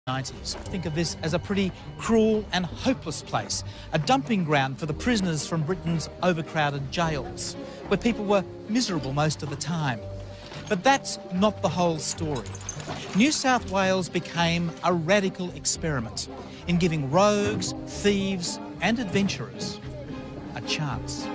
90s. Think of this as a pretty cruel and hopeless place, a dumping ground for the prisoners from Britain's overcrowded jails, where people were miserable most of the time. But that's not the whole story. New South Wales became a radical experiment in giving rogues, thieves and adventurers a chance.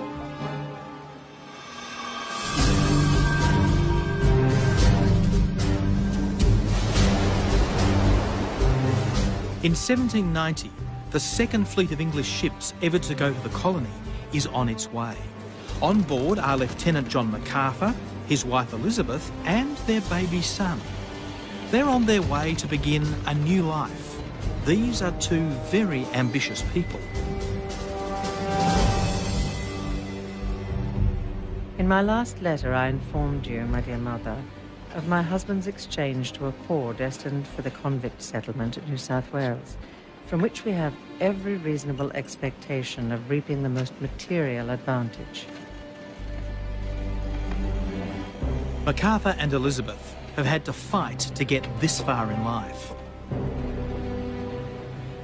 In 1790, the second fleet of English ships ever to go to the colony is on its way. On board are Lieutenant John MacArthur, his wife Elizabeth and their baby son. They're on their way to begin a new life. These are two very ambitious people. In my last letter, I informed you, my dear mother, of my husband's exchange to a corps destined for the convict settlement at New South Wales, from which we have every reasonable expectation of reaping the most material advantage. MacArthur and Elizabeth have had to fight to get this far in life.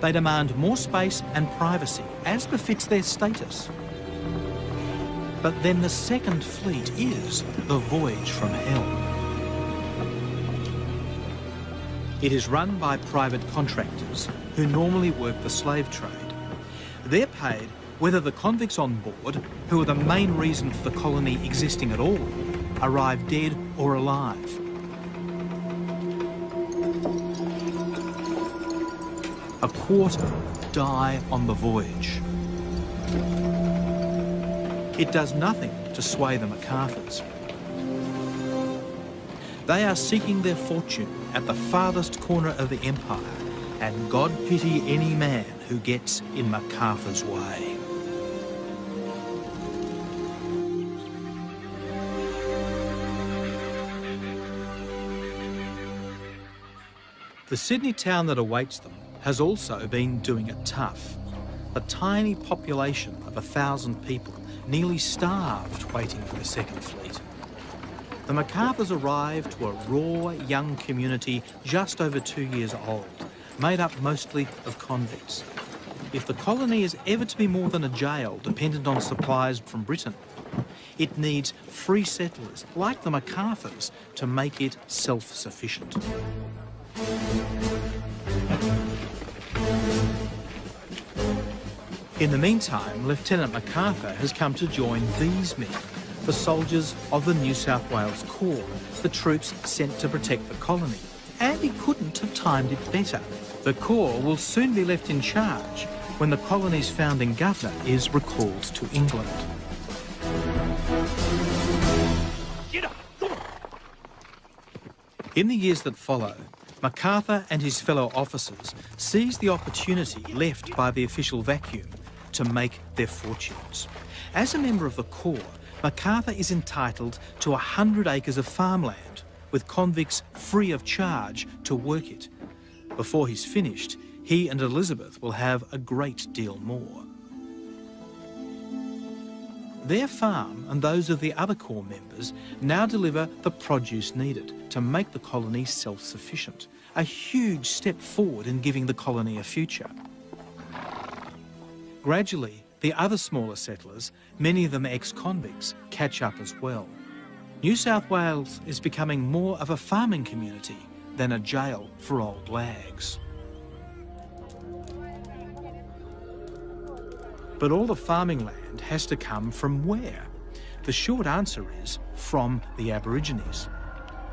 They demand more space and privacy, as befits their status. But then the second fleet is the voyage from hell. It is run by private contractors who normally work the slave trade. They're paid whether the convicts on board, who are the main reason for the colony existing at all, arrive dead or alive. A quarter die on the voyage. It does nothing to sway the MacArthurs. They are seeking their fortune at the farthest corner of the empire, and God pity any man who gets in MacArthur's way. The Sydney town that awaits them has also been doing it tough. A tiny population of 1,000 people, nearly starved waiting for the second fleet. The MacArthurs arrived to a raw, young community just over 2 years old, made up mostly of convicts. If the colony is ever to be more than a jail dependent on supplies from Britain, it needs free settlers like the MacArthurs to make it self-sufficient. In the meantime, Lieutenant MacArthur has come to join these men, the soldiers of the New South Wales Corps, the troops sent to protect the colony. And he couldn't have timed it better. The Corps will soon be left in charge when the colony's founding governor is recalled to England. In the years that follow, MacArthur and his fellow officers seize the opportunity left by the official vacuum to make their fortunes. As a member of the Corps, MacArthur is entitled to 100 acres of farmland, with convicts free of charge to work it. Before he's finished, he and Elizabeth will have a great deal more. Their farm and those of the other Corps members now deliver the produce needed to make the colony self-sufficient, a huge step forward in giving the colony a future. Gradually, the other smaller settlers, many of them ex-convicts, catch up as well. New South Wales is becoming more of a farming community than a jail for old lags. But all the farming land has to come from where? The short answer is from the Aborigines.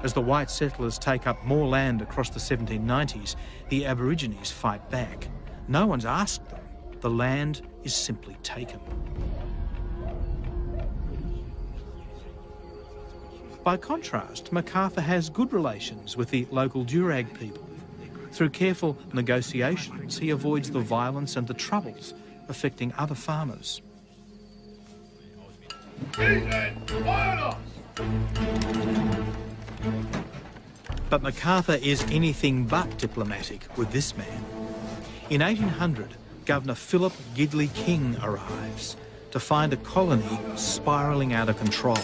As the white settlers take up more land across the 1790s, the Aborigines fight back. No one's asked them. The land is simply taken. By contrast, MacArthur has good relations with the local Durag people. Through careful negotiations, he avoids the violence and the troubles affecting other farmers. But MacArthur is anything but diplomatic with this man. In 1800, Governor Philip Gidley King arrives to find a colony spiralling out of control.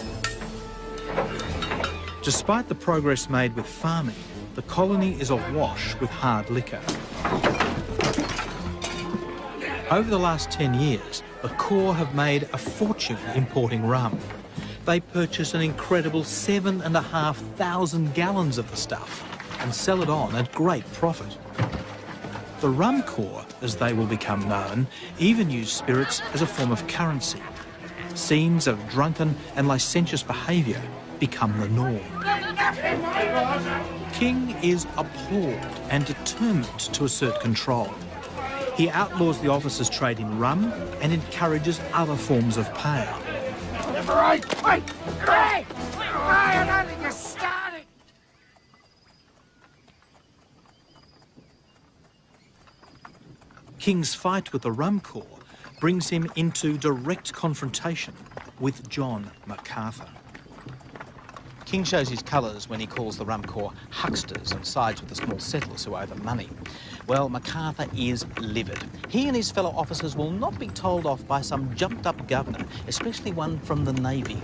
Despite the progress made with farming, the colony is awash with hard liquor. Over the last 10 years, the Corps have made a fortune importing rum. They purchase an incredible 7,500 gallons of the stuff and sell it on at great profit. The Rum Corps, as they will become known, even use spirits as a form of currency. Scenes of drunken and licentious behaviour become the norm. King is appalled and determined to assert control. He outlaws the officers' trade in rum and encourages other forms of power. King's fight with the Rum Corps brings him into direct confrontation with John MacArthur. King shows his colours when he calls the Rum Corps hucksters and sides with the small settlers who owe them money. Well, MacArthur is livid. He and his fellow officers will not be told off by some jumped-up governor, especially one from the Navy.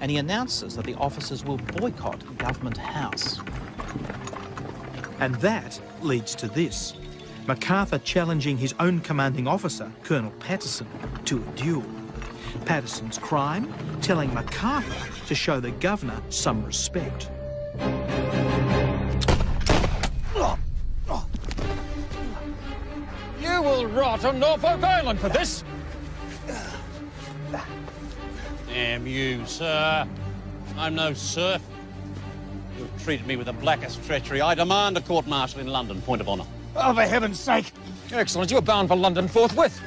And he announces that the officers will boycott Government House. And that leads to this. MacArthur challenging his own commanding officer, Colonel Patterson, to a duel. Patterson's crime? Telling MacArthur to show the governor some respect. You will rot on Norfolk Island for this! Damn you, sir. I'm no serf. You've treated me with the blackest treachery. I demand a court-martial in London, point of honour. Oh, for heaven's sake! Excellent, you're bound for London forthwith.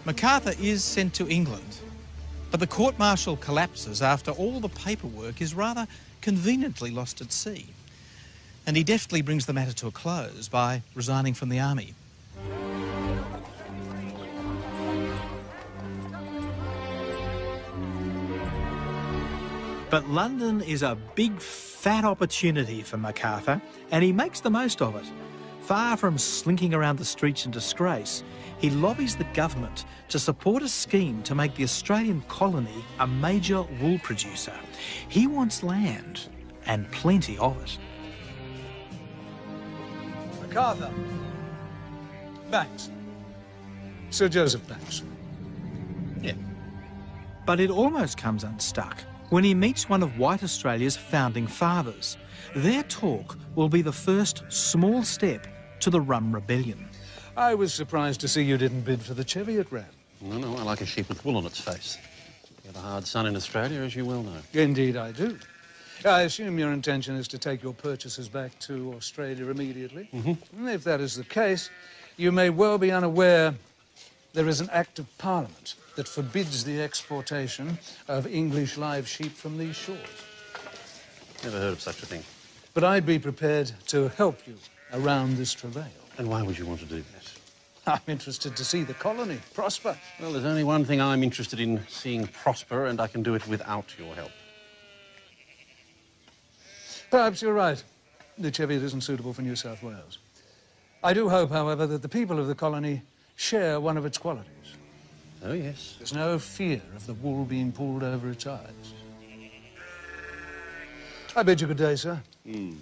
MacArthur is sent to England, but the court-martial collapses after all the paperwork is rather conveniently lost at sea. And he deftly brings the matter to a close by resigning from the army. But London is a big, fat opportunity for MacArthur, and he makes the most of it. Far from slinking around the streets in disgrace, he lobbies the government to support a scheme to make the Australian colony a major wool producer. He wants land, and plenty of it. MacArthur. Banks. Sir Joseph Banks. Yeah. But it almost comes unstuck when he meets one of white Australia's founding fathers. Their talk will be the first small step to the Rum Rebellion. I was surprised to see you didn't bid for the Cheviot Ram. No, I like a sheep with wool on its face. You have a hard sun in Australia, as you well know. Indeed I do. I assume your intention is to take your purchases back to Australia immediately. Mm-hmm. If that is the case, you may well be unaware there is an Act of Parliament that forbids the exportation of English live sheep from these shores. Never heard of such a thing. But I'd be prepared to help you around this travail. And why would you want to do that? I'm interested to see the colony prosper. Well, there's only one thing I'm interested in seeing prosper, and I can do it without your help. Perhaps you're right. The Cheviot isn't suitable for New South Wales. I do hope, however, that the people of the colony share one of its qualities. Oh, yes. There's no fear of the wool being pulled over its eyes. I bid you good day, sir. He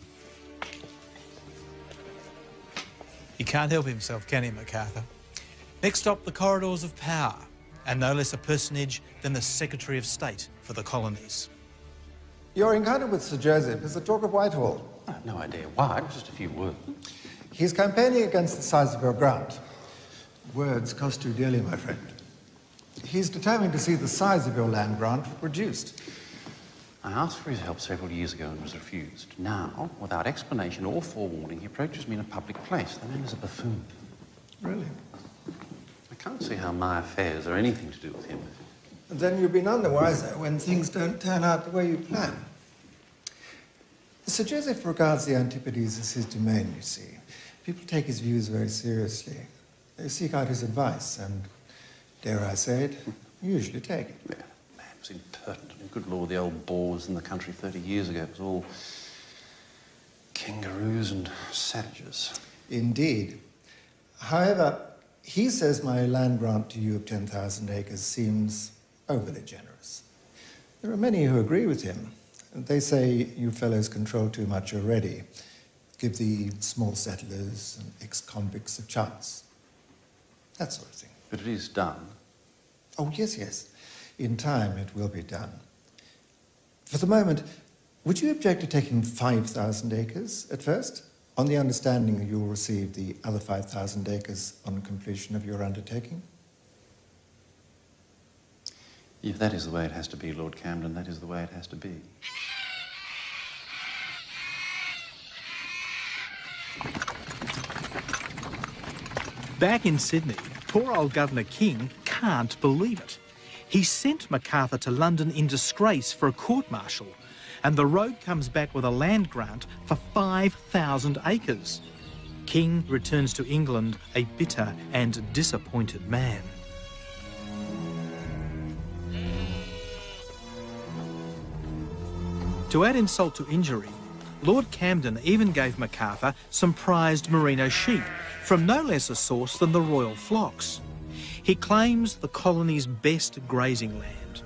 can't help himself, can he, MacArthur? Next stop, the corridors of power, and no less a personage than the Secretary of State for the colonies. Your encounter with Sir Joseph is the talk of Whitehall. I have no idea why, it was just a few words. He's campaigning against the size of your grant. Words cost you dearly, my friend. He's determined to see the size of your land grant reduced. I asked for his help several years ago and was refused. Now, without explanation or forewarning, he approaches me in a public place. The man is a buffoon. Really? I can't see how my affairs are anything to do with him. And then you'll be none the wiser when things don't turn out the way you plan. Sir Joseph regards the Antipodes as his domain, you see. People take his views very seriously. They seek out his advice and, dare I say it, usually take it. Yeah, man, it was impertinent. Good lord, the old boars in the country 30 years ago, it was all kangaroos and savages. Indeed. However, he says my land grant to you of 10,000 acres seems overly generous. There are many who agree with him, They say you fellows control too much already. Give the small settlers and ex-convicts a chance. That sort of thing. But it is done. Oh, yes, yes. In time, it will be done. For the moment, would you object to taking 5,000 acres at first, on the understanding that you'll receive the other 5,000 acres on completion of your undertaking? If that is the way it has to be, Lord Camden, that is the way it has to be. Back in Sydney, poor old Governor King can't believe it. He sent MacArthur to London in disgrace for a court-martial, and the road comes back with a land grant for 5,000 acres. King returns to England a bitter and disappointed man. To add insult to injury, Lord Camden even gave MacArthur some prized merino sheep from no less a source than the royal flocks. He claims the colony's best grazing land.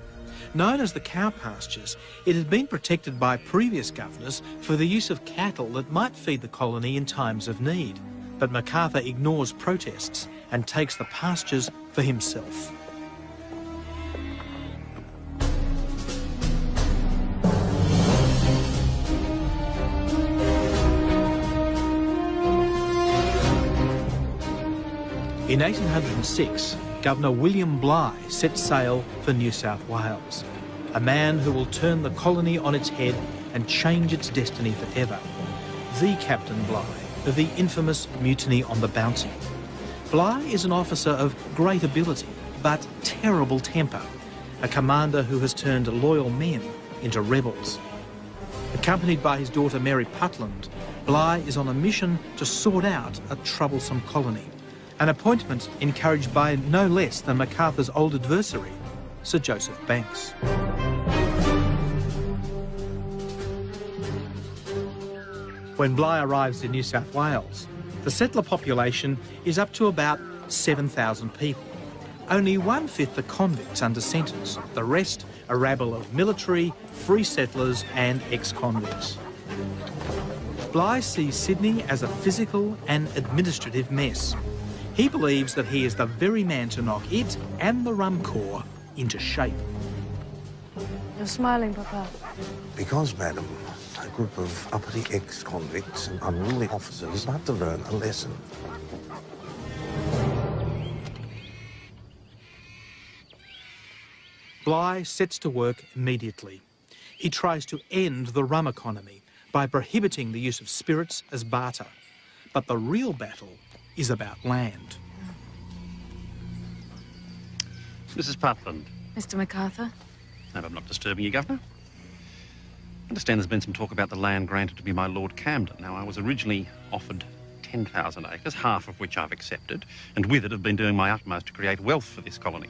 Known as the cow pastures, it had been protected by previous governors for the use of cattle that might feed the colony in times of need. But MacArthur ignores protests and takes the pastures for himself. In 1806, Governor William Bligh set sail for New South Wales, a man who will turn the colony on its head and change its destiny forever. The Captain Bligh of the infamous mutiny on the Bounty. Bligh is an officer of great ability, but terrible temper, a commander who has turned loyal men into rebels. Accompanied by his daughter Mary Putland, Bligh is on a mission to sort out a troublesome colony. An appointment encouraged by no less than MacArthur's old adversary, Sir Joseph Banks. When Bligh arrives in New South Wales, the settler population is up to about 7,000 people. Only 1/5 are convicts under sentence, the rest a rabble of military, free settlers and ex-convicts. Bligh sees Sydney as a physical and administrative mess. He believes that he is the very man to knock it and the Rum Corps into shape. You're smiling, Papa. Because, madam, a group of uppity ex-convicts and unruly officers about to learn a lesson. Bligh sets to work immediately. He tries to end the rum economy by prohibiting the use of spirits as barter. But the real battle is about land. Mrs. Putland. Mr. MacArthur? I hope I'm not disturbing you, Governor. I understand there's been some talk about the land granted to me by Lord Camden. Now, I was originally offered 10,000 acres, half of which I've accepted, and with it have been doing my utmost to create wealth for this colony.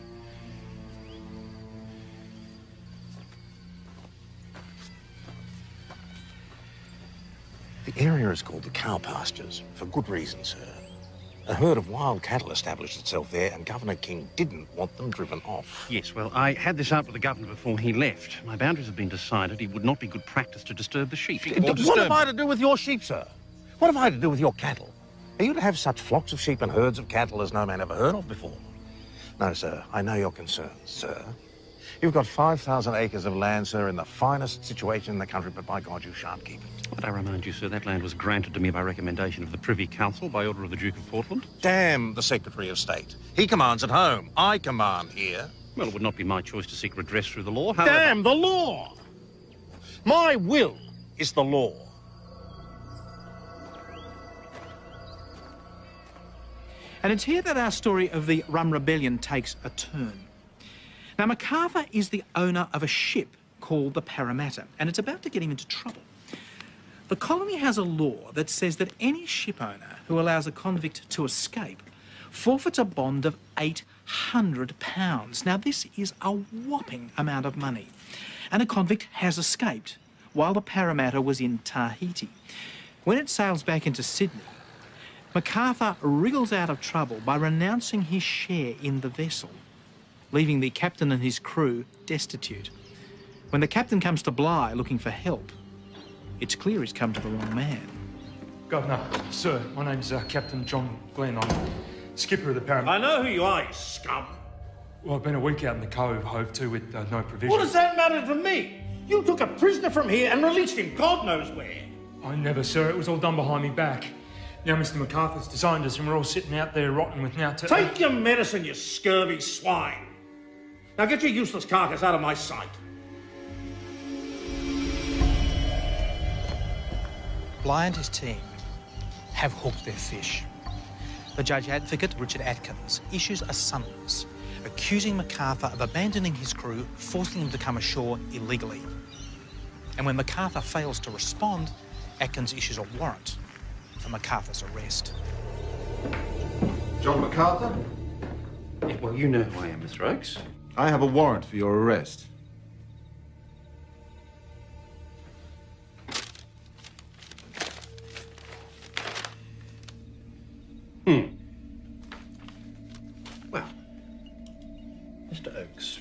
The area is called the cow pastures, for good reason, sir. A herd of wild cattle established itself there, and Governor King didn't want them driven off. Yes, well, I had this out with the Governor before he left. My boundaries have been decided. It would not be good practice to disturb the sheep. What have I to do with your sheep, sir? What have I to do with your cattle? Are you to have such flocks of sheep and herds of cattle as no man ever heard of before? No, sir, I know your concerns, sir. You've got 5,000 acres of land, sir, in the finest situation in the country, but by God, you shan't keep it. But I remind you, sir, that land was granted to me by recommendation of the Privy Council by order of the Duke of Portland. Damn the Secretary of State. He commands at home. I command here. Well, it would not be my choice to seek redress through the law. However... Damn the law! My will is the law. And it's here that our story of the Rum Rebellion takes a turn. Now, MacArthur is the owner of a ship called the Parramatta, and it's about to get him into trouble. The colony has a law that says that any ship owner who allows a convict to escape forfeits a bond of £800. Now, this is a whopping amount of money. And a convict has escaped while the Parramatta was in Tahiti. When it sails back into Sydney, MacArthur wriggles out of trouble by renouncing his share in the vessel, leaving the captain and his crew destitute. When the captain comes to Bligh looking for help, it's clear he's come to the wrong man. Governor, sir, my name's Captain John Glenn. I'm skipper of the Paramount. I know who you are, you scum. Well, I've been a week out in the cove, hove to, with no provision. What does that matter to me? You took a prisoner from here and released him God knows where. I never, sir. It was all done behind me back. Now Mr. MacArthur's designed us and we're all sitting out there rotting with now... Take your medicine, you scurvy swine. Now get your useless carcass out of my sight. Bligh and his team have hooked their fish. The Judge Advocate, Richard Atkins, issues a summons accusing MacArthur of abandoning his crew, forcing them to come ashore illegally. And when MacArthur fails to respond, Atkins issues a warrant for MacArthur's arrest. John MacArthur? Yeah, well, you know who I am, Mr. Oakes. I have a warrant for your arrest. Well, Mr. Oakes,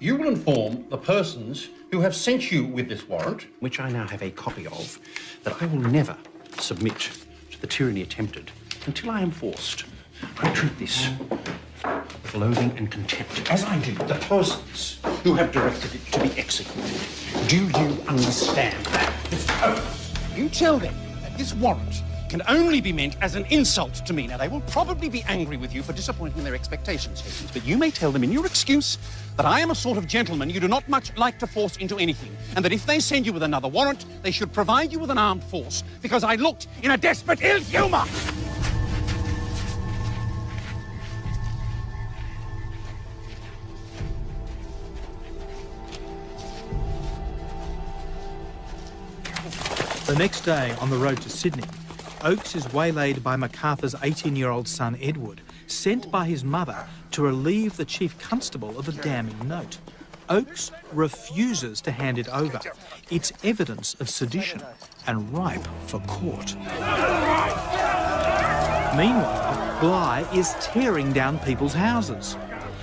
you will inform the persons who have sent you with this warrant, which I now have a copy of, that I will never submit to the tyranny attempted until I am forced. I treat this with loathing and contempt, as I do the persons who have directed it to be executed. Do you understand that, Mr. Oakes? You tell them that this warrant can only be meant as an insult to me. Now, they will probably be angry with you for disappointing their expectations, Higgins, but you may tell them in your excuse that I am a sort of gentleman you do not much like to force into anything, and that if they send you with another warrant, they should provide you with an armed force, because I looked in a desperate ill humour. The next day, on the road to Sydney, Oakes is waylaid by MacArthur's 18-year-old son, Edward, sent by his mother to relieve the chief constable of a damning note. Oakes refuses to hand it over. It's evidence of sedition and ripe for court. Meanwhile, Bligh is tearing down people's houses.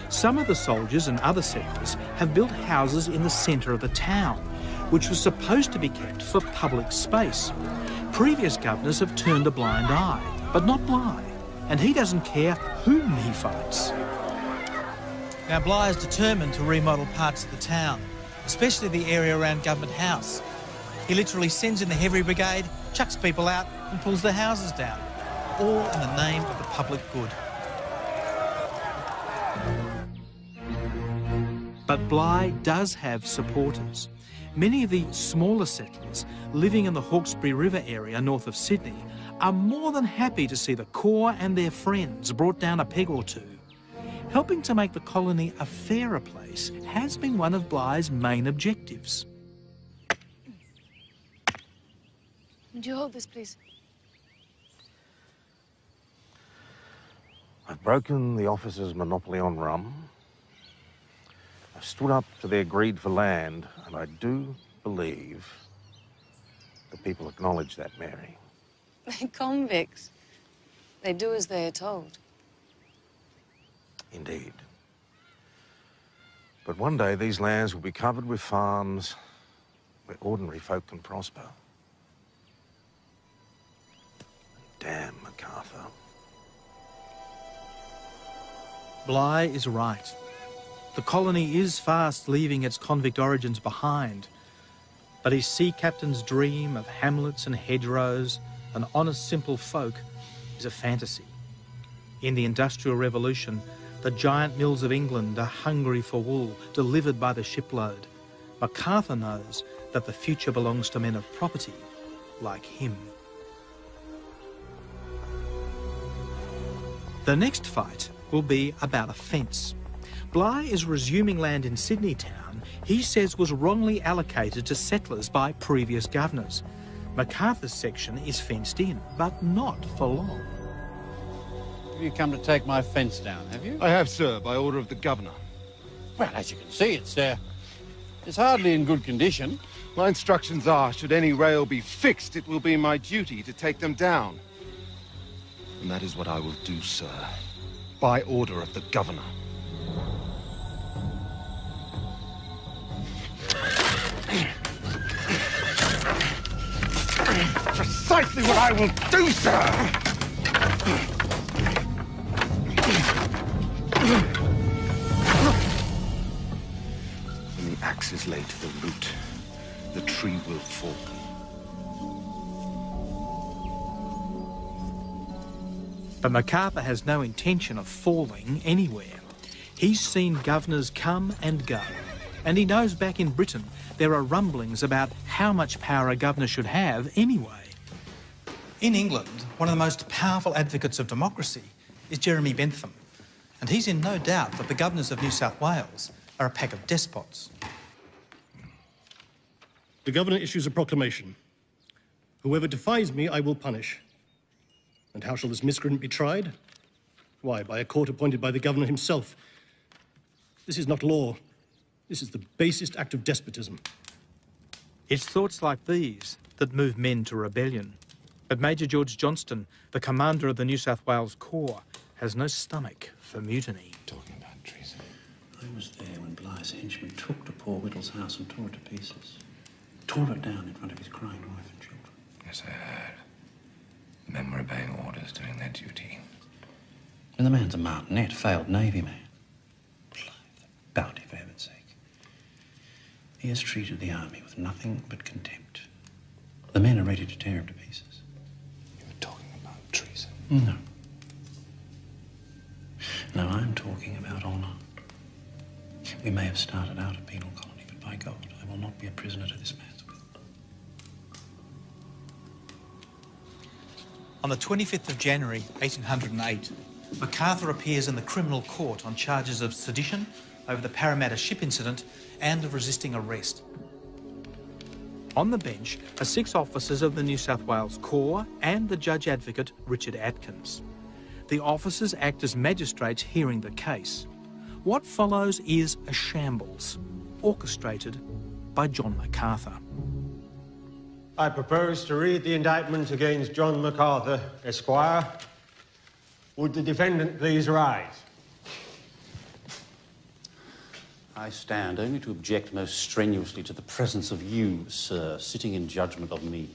Some of the soldiers and other settlers have built houses in the centre of the town, which was supposed to be kept for public space. Previous governors have turned a blind eye, but not Bligh, and he doesn't care whom he fights. Now, Bligh is determined to remodel parts of the town, especially the area around Government House. He literally sends in the heavy brigade, chucks people out and pulls their houses down, all in the name of the public good. But Bligh does have supporters. Many of the smaller settlers living in the Hawkesbury River area north of Sydney are more than happy to see the Corps and their friends brought down a peg or two. Helping to make the colony a fairer place has been one of Bligh's main objectives. Would you hold this, please? I've broken the officers' monopoly on rum. I've stood up to their greed for land, and I do believe the people acknowledge that, Mary. They're convicts. They do as they are told. Indeed. But one day these lands will be covered with farms where ordinary folk can prosper. Damn MacArthur. Bligh is right. The colony is fast leaving its convict origins behind, but his sea captain's dream of hamlets and hedgerows and honest simple folk is a fantasy. In the Industrial Revolution, the giant mills of England are hungry for wool delivered by the shipload. MacArthur knows that the future belongs to men of property like him. The next fight will be about a fence. Bligh is resuming land in Sydney town he says was wrongly allocated to settlers by previous governors. MacArthur's section is fenced in, but not for long. You come to take my fence down, have you? I have, sir, by order of the governor. Well, as you can see, it's hardly in good condition. My instructions are, should any rail be fixed, it will be my duty to take them down. And that is what I will do, sir, by order of the governor. Precisely what I will do, sir! When the axe is laid to the root, the tree will fall. But MacArthur has no intention of falling anywhere. He's seen governors come and go, and he knows back in Britain there are rumblings about how much power a governor should have anyway. In England, one of the most powerful advocates of democracy is Jeremy Bentham, and he's in no doubt that the governors of New South Wales are a pack of despots. The Governor issues a proclamation. Whoever defies me, I will punish. And how shall this miscreant be tried? Why, by a court appointed by the Governor himself. This is not law. This is the basest act of despotism. It's thoughts like these that move men to rebellion. But Major George Johnston, the commander of the New South Wales Corps, has no stomach for mutiny. Talking about treason. I was there when Bligh's henchmen took to poor Whittle's house and tore it to pieces. Tore it down in front of his crying wife and children. Yes, I heard. The men were obeying orders, doing their duty. And the man's a martinet, failed Navy man. Blythe, bounty for heaven's sake. He has treated the army with nothing but contempt. The men are ready to tear him to pieces. You were talking about treason. No. No, I'm talking about honour. We may have started out a penal colony, but by God, I will not be a prisoner to this man's will. On the 25th of January, 1808, MacArthur appears in the criminal court on charges of sedition over the Parramatta ship incident and of resisting arrest. On the bench are 6 officers of the New South Wales Corps and the Judge Advocate Richard Atkins. The officers act as magistrates hearing the case. What follows is a shambles, orchestrated by John MacArthur. I propose to read the indictment against John MacArthur, Esquire. Would the defendant please rise? I stand only to object most strenuously to the presence of you, sir, sitting in judgment of me.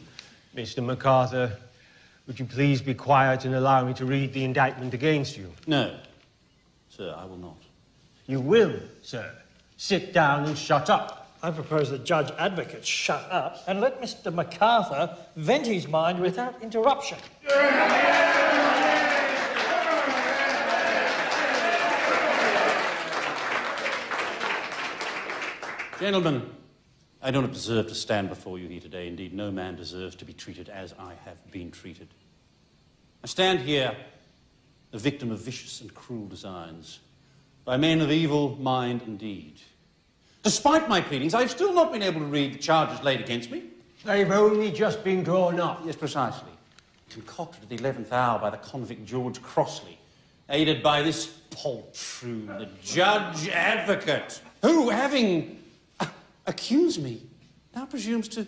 Mr. MacArthur, would you please be quiet and allow me to read the indictment against you? No, sir, I will not. You will, sir. Sit down and shut up. I propose the Judge Advocate shut up and let Mr. MacArthur vent his mind without interruption. Gentlemen, I do not deserve to stand before you here today. Indeed, no man deserves to be treated as I have been treated. I stand here, a victim of vicious and cruel designs, by men of evil mind and deed. Despite my pleadings, I have still not been able to read the charges laid against me. They've only just been drawn up. Yes, precisely. Concocted at the 11th hour by the convict George Crossley, aided by this poltroon, the Judge Advocate, who, having accused me, now presumes to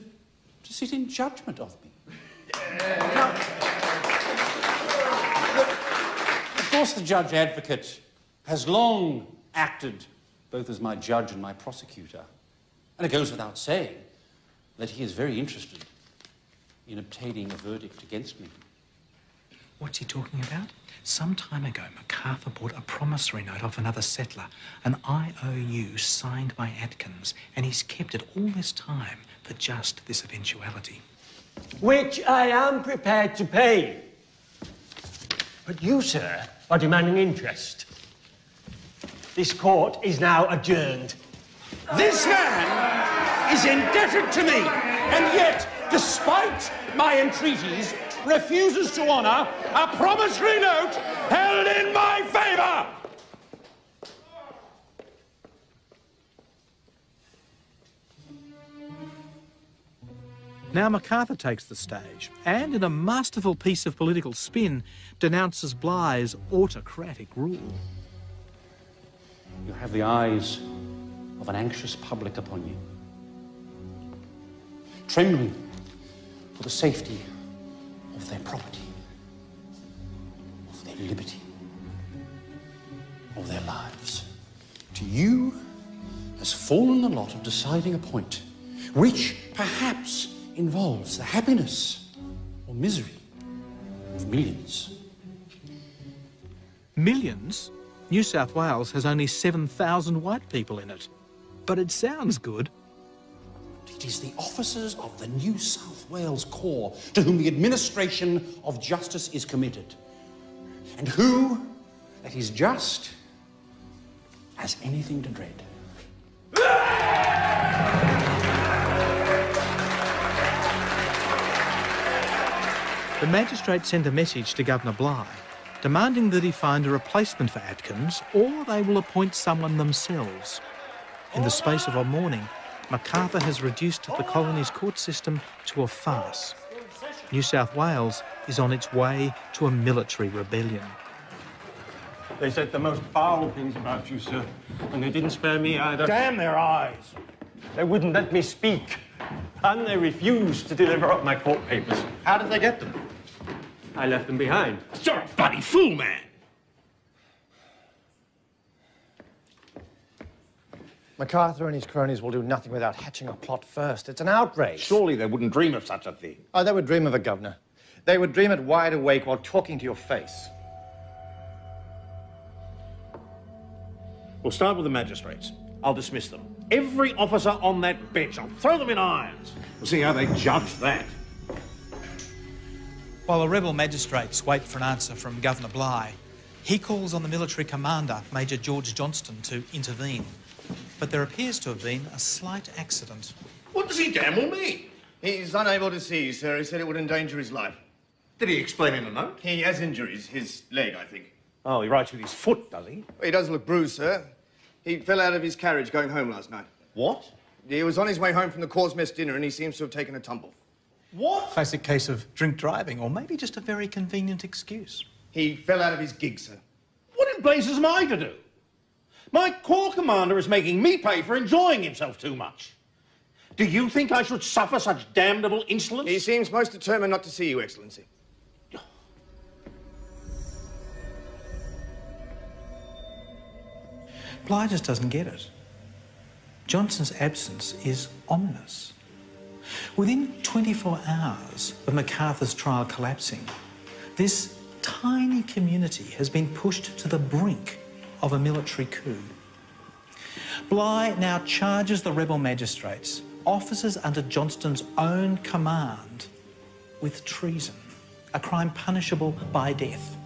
sit in judgment of me. Now, of course, the Judge Advocate has long acted both as my judge and my prosecutor. And it goes without saying that he is very interested in obtaining a verdict against me. What's he talking about? Some time ago, MacArthur bought a promissory note off another settler, an IOU signed by Atkins, and he's kept it all this time for just this eventuality. Which I am prepared to pay. But you, sir, are demanding interest. This court is now adjourned. This man is indebted to me, and yet, despite my entreaties, refuses to honour a promissory note held in my favour. Now MacArthur takes the stage and, in a masterful piece of political spin, denounces Bligh's autocratic rule. You have the eyes of an anxious public upon you, trembling for the safety of their property, of their liberty, of their lives. To you has fallen the lot of deciding a point which perhaps involves the happiness or misery of millions. Millions? New South Wales has only 7,000 white people in it. But it sounds good. It is the officers of the New South Wales Corps to whom the administration of justice is committed, and who, that is just, has anything to dread. The magistrate sent a message to Governor Bligh, demanding that he find a replacement for Atkins, or they will appoint someone themselves. In the space of a morning, MacArthur has reduced the colony's court system to a farce. New South Wales is on its way to a military rebellion. They said the most foul things about you, sir, and they didn't spare me either. Damn their eyes! They wouldn't let me speak, and they refused to deliver up my court papers. How did they get them? I left them behind. You're a bloody fool, man! MacArthur and his cronies will do nothing without hatching a plot first. It's an outrage. Surely they wouldn't dream of such a thing. Oh, they would dream of it, Governor. They would dream it wide awake while talking to your face. We'll start with the magistrates. I'll dismiss them. Every officer on that bench, I'll throw them in irons. We'll see how they judge that. While the rebel magistrates wait for an answer from Governor Bligh, he calls on the military commander, Major George Johnston, to intervene. But there appears to have been a slight accident. What does he damn well mean? He's unable to see, sir. He said it would endanger his life. Did he explain in a note? He has injuries. His leg, I think. Oh, he writes with his foot, does he? He does look bruised, sir. He fell out of his carriage going home last night. What? He was on his way home from the Corps' mess dinner and he seems to have taken a tumble. What? Classic case of drink driving, or maybe just a very convenient excuse. He fell out of his gig, sir. What in blazes am I to do? My corps commander is making me pay for enjoying himself too much. Do you think I should suffer such damnable insolence? He seems most determined not to see you, Excellency. Bligh just doesn't get it. Johnston's absence is ominous. Within 24 hours of MacArthur's trial collapsing, this tiny community has been pushed to the brink of a military coup. Bligh now charges the rebel magistrates, officers under Johnston's own command, with treason, a crime punishable by death.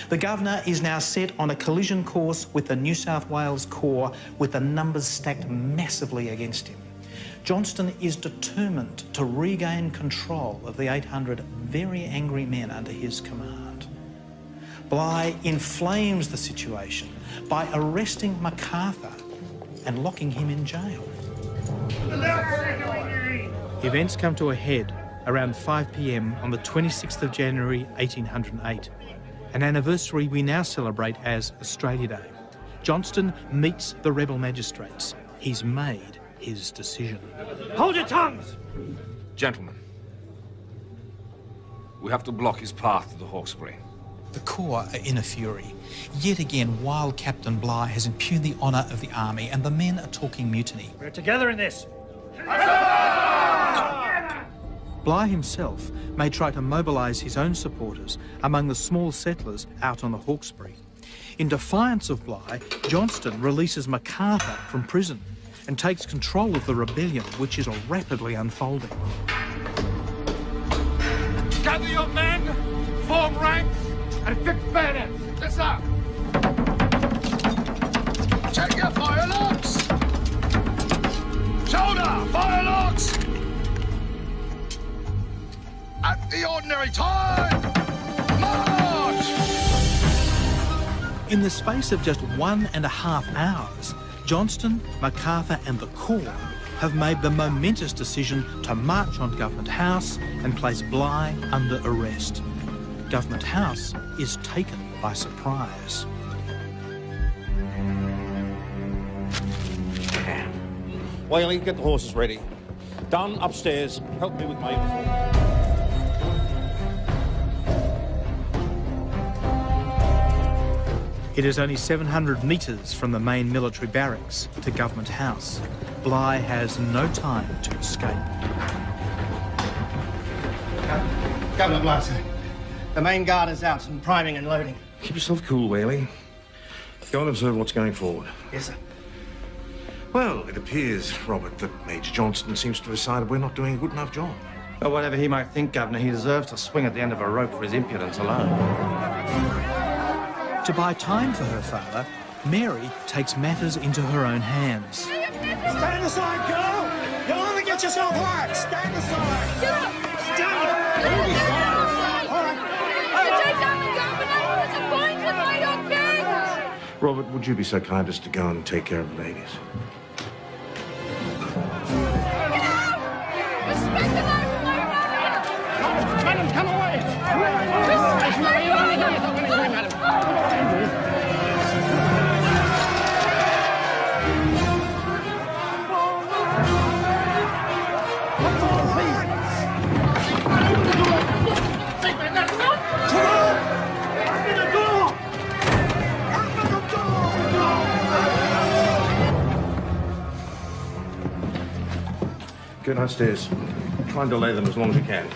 The Governor is now set on a collision course with the New South Wales Corps, with the numbers stacked massively against him. Johnston is determined to regain control of the 800 very angry men under his command. Bligh inflames the situation by arresting MacArthur and locking him in jail. Events come to a head around 5 p.m. on the 26th of January 1808, an anniversary we now celebrate as Australia Day. Johnston meets the rebel magistrates. He's made his decision. Hold your tongues! Gentlemen, we have to block his path to the Hawkesbury. The Corps are in a fury. Yet again, wild Captain Bligh has impugned the honour of the army, and the men are talking mutiny. We're together in this. Bligh himself may try to mobilise his own supporters among the small settlers out on the Hawkesbury. In defiance of Bligh, Johnston releases MacArthur from prison and takes control of the rebellion, which is rapidly unfolding. Gather your men, form ranks, and fix bayonets. Yes, sir. Check your firelocks. Shoulder, firelocks. At the ordinary time, march! In the space of just 1.5 hours, Johnston, MacArthur and the Corps have made the momentous decision to march on Government House and place Bligh under arrest. Government House is taken by surprise. Whaley, get the horses ready. Dunn, upstairs. Help me with my uniform. It is only 700 metres from the main military barracks to Government House. Bligh has no time to escape. Governor Bligh, sir. The main guard is out and priming and loading. Keep yourself cool, Whaley. Go and observe what's going forward. Yes, sir. Well, it appears, Robert, that Major Johnston seems to have decided we're not doing a good enough job. Well, whatever he might think, Governor, he deserves to swing at the end of a rope for his impudence alone. To buy time for her father, Mary takes matters into her own hands. Stand aside, girl! You'll only get yourself hurt! Stand aside! Get up! Stand up! All right. You take down the governor! It's a point with my young kings! Robert, would you be so kind as to go and take care of the ladies? Madam, come away! Get downstairs. Try and delay them as long as you can.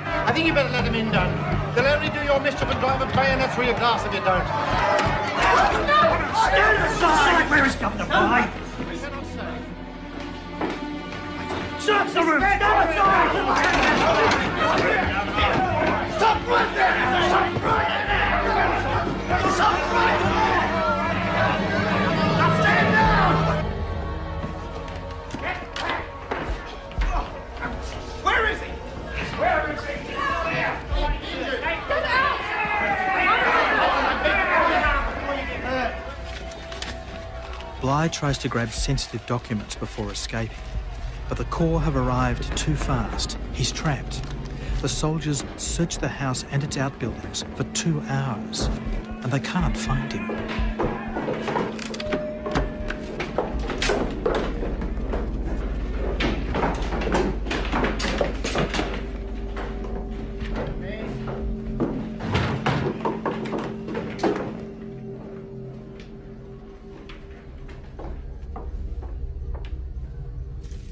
I think you better let him in, Dunn. They'll only do your mischief and drive a bayonet through your glass if you don't. Stand aside! Where is Governor Bligh? Search the room! Stand aside! Stop right there! Stop right there! Stop right there! Now stand down! Where is he? Where is he? Bligh tries to grab sensitive documents before escaping, but the Corps have arrived too fast. He's trapped. The soldiers search the house and its outbuildings for 2 hours, and they can't find him.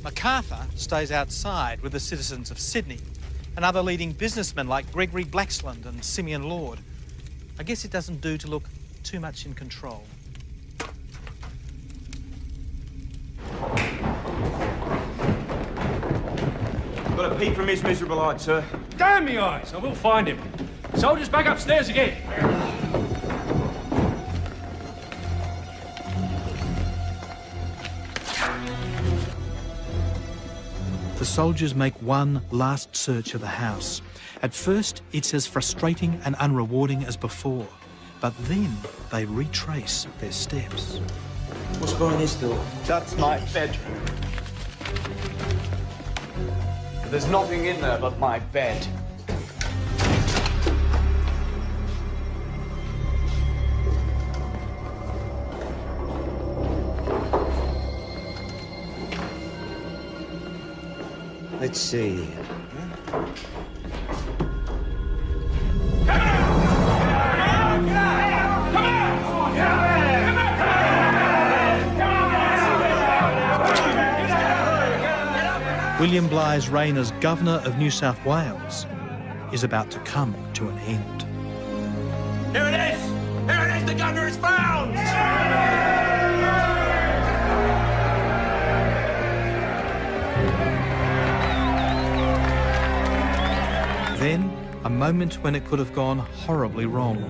MacArthur stays outside with the citizens of Sydney and other leading businessmen like Gregory Blaxland and Simeon Lord. I guess it doesn't do to look too much in control. Got a peep from his miserable eyes, sir. Damn me eyes! I will find him. Soldiers, back upstairs again. The soldiers make one last search of the house. At first, it's as frustrating and unrewarding as before, but then they retrace their steps. What's behind this door? That's my bedroom. There's nothing in there but my bed. Let's see. William Bligh's reign as Governor of New South Wales is about to come to an end. Here it is! Here it is! The governor is found! Then, a moment when it could have gone horribly wrong.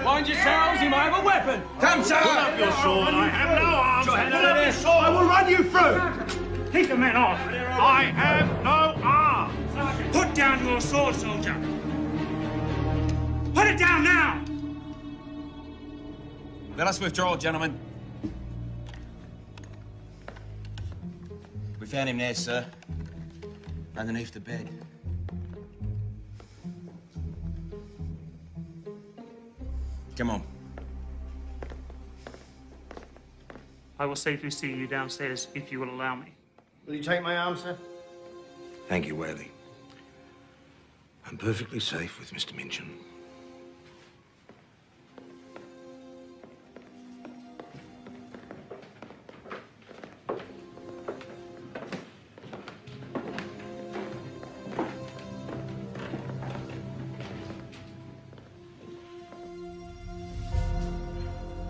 Mind yourselves, he might have a weapon! Come, sir! Put up your sword, I have no arms! Put up your sword! I will run you through! Keep the men off! I have no arms! Put down your sword, soldier! Put it down now! Let us withdraw, gentlemen. We found him there, sir. Underneath the bed. Come on. I will safely see you downstairs if you will allow me. Will you take my arm, sir? Thank you, Whaley. I'm perfectly safe with Mr. Minchin.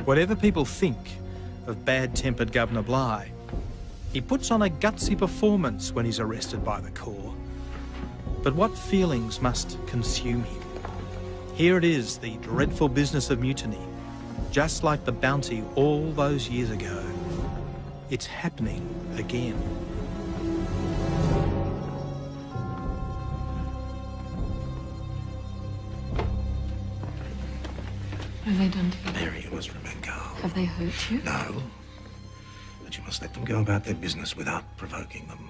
Whatever people think of bad-tempered Governor Bligh, he puts on a gutsy performance when he's arrested by the Corps. But what feelings must consume him? Here it is, the dreadful business of mutiny. Just like the Bounty all those years ago, it's happening again. What have they done to you? Mary, you must remain calm. Have they hurt you? No. But you must let them go about their business without provoking them.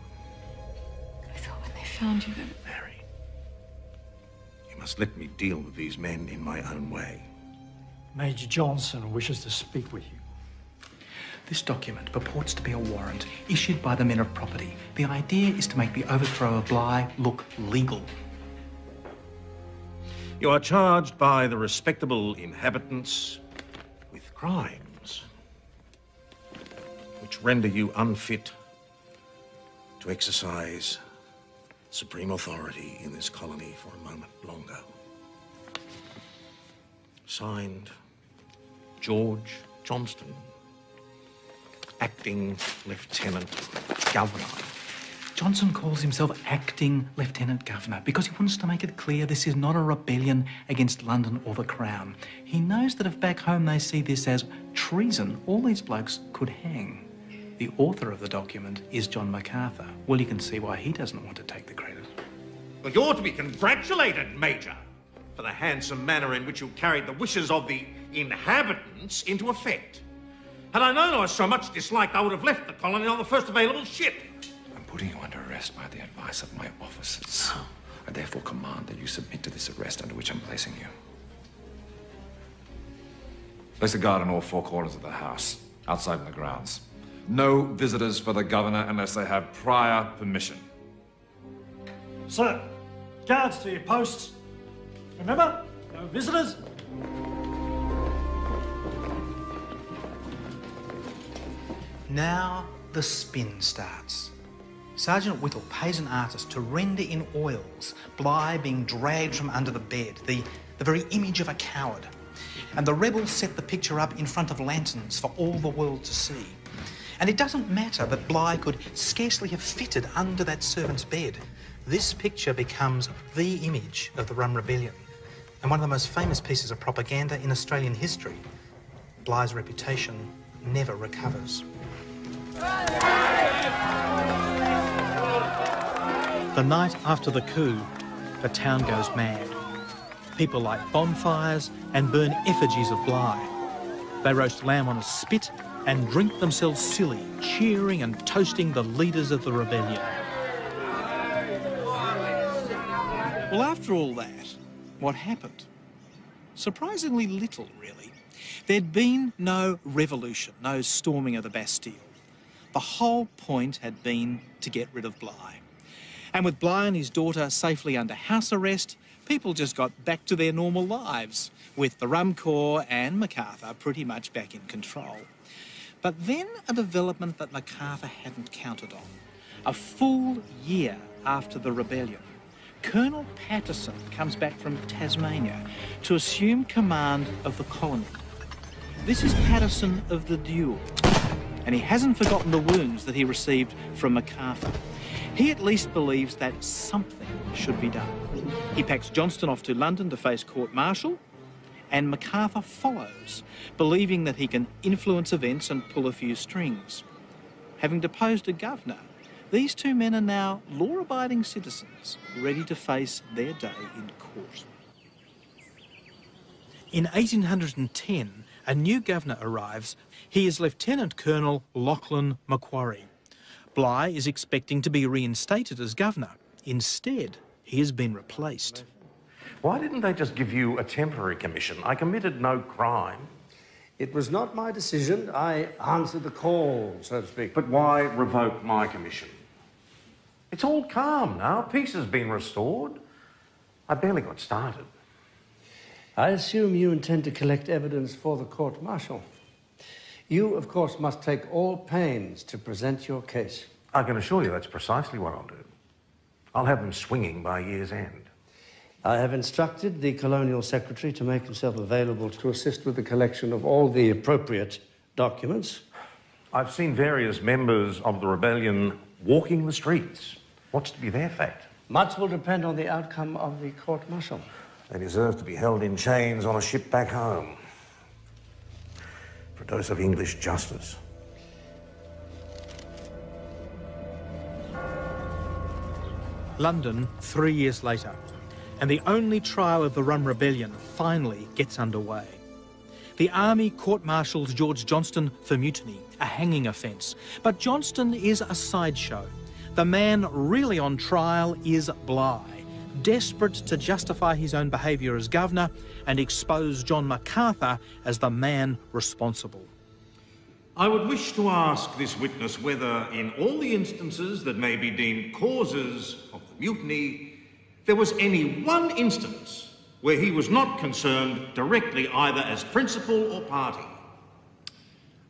I thought when they found you that... Mary, you must let me deal with these men in my own way. Major Johnson wishes to speak with you. This document purports to be a warrant issued by the men of property. The idea is to make the overthrow of Bligh look legal. You are charged by the respectable inhabitants with crimes which render you unfit to exercise supreme authority in this colony for a moment longer. Signed, George Johnston, Acting Lieutenant Governor. Johnson calls himself Acting Lieutenant Governor because he wants to make it clear this is not a rebellion against London or the Crown. He knows that if back home they see this as treason, all these blokes could hang. The author of the document is John MacArthur. Well, you can see why he doesn't want to take the credit. Well, you ought to be congratulated, Major, for the handsome manner in which you carried the wishes of the inhabitants into effect. Had I known I was so much disliked, I would have left the colony on the first available ship. I'm putting you under arrest by the advice of my officers. I therefore command that you submit to this arrest under which I'm placing you. Place a guard on all four corners of the house, outside in the grounds. No visitors for the governor unless they have prior permission. Sir, guards to your posts. Remember, no visitors. Now the spin starts. Sergeant Whittle pays an artist to render in oils Bligh being dragged from under the bed, the very image of a coward. And the rebels set the picture up in front of lanterns for all the world to see. And it doesn't matter that Bligh could scarcely have fitted under that servant's bed. This picture becomes the image of the Rum Rebellion and one of the most famous pieces of propaganda in Australian history. Bligh's reputation never recovers. The night after the coup, the town goes mad. People light bonfires and burn effigies of Bligh. They roast lamb on a spit and drink themselves silly, cheering and toasting the leaders of the rebellion. Well, after all that, what happened? Surprisingly little, really. There'd been no revolution, no storming of the Bastille. The whole point had been to get rid of Bligh. And with Bligh and his daughter safely under house arrest, people just got back to their normal lives, with the Rum Corps and MacArthur pretty much back in control. But then a development that MacArthur hadn't counted on. A full year after the rebellion, Colonel Patterson comes back from Tasmania to assume command of the colony. This is Patterson of the duel, and he hasn't forgotten the wounds that he received from MacArthur. He at least believes that something should be done. He packs Johnston off to London to face court-martial, and MacArthur follows, believing that he can influence events and pull a few strings. Having deposed a governor, these two men are now law-abiding citizens, ready to face their day in court. In 1810, a new governor arrives. He is Lieutenant Colonel Lachlan Macquarie. Bligh is expecting to be reinstated as governor. Instead, he has been replaced. Why didn't they just give you a temporary commission? I committed no crime. It was not my decision. I answered the call, so to speak. But why revoke my commission? It's all calm now. Peace has been restored. I barely got started. I assume you intend to collect evidence for the court-martial. You, of course, must take all pains to present your case. I can assure you that's precisely what I'll do. I'll have them swinging by year's end. I have instructed the Colonial Secretary to make himself available to assist with the collection of all the appropriate documents. I've seen various members of the rebellion walking the streets. What's to be their fate? Much will depend on the outcome of the court-martial. They deserve to be held in chains on a ship back home for a dose of English justice. London, 3 years later, and the only trial of the Rum Rebellion finally gets underway. The army court-martials George Johnston for mutiny, a hanging offence. But Johnston is a sideshow. The man really on trial is Bligh, desperate to justify his own behaviour as governor and expose John Macarthur as the man responsible. I would wish to ask this witness whether, in all the instances that may be deemed causes of the mutiny, there was any one instance where he was not concerned directly either as principal or party.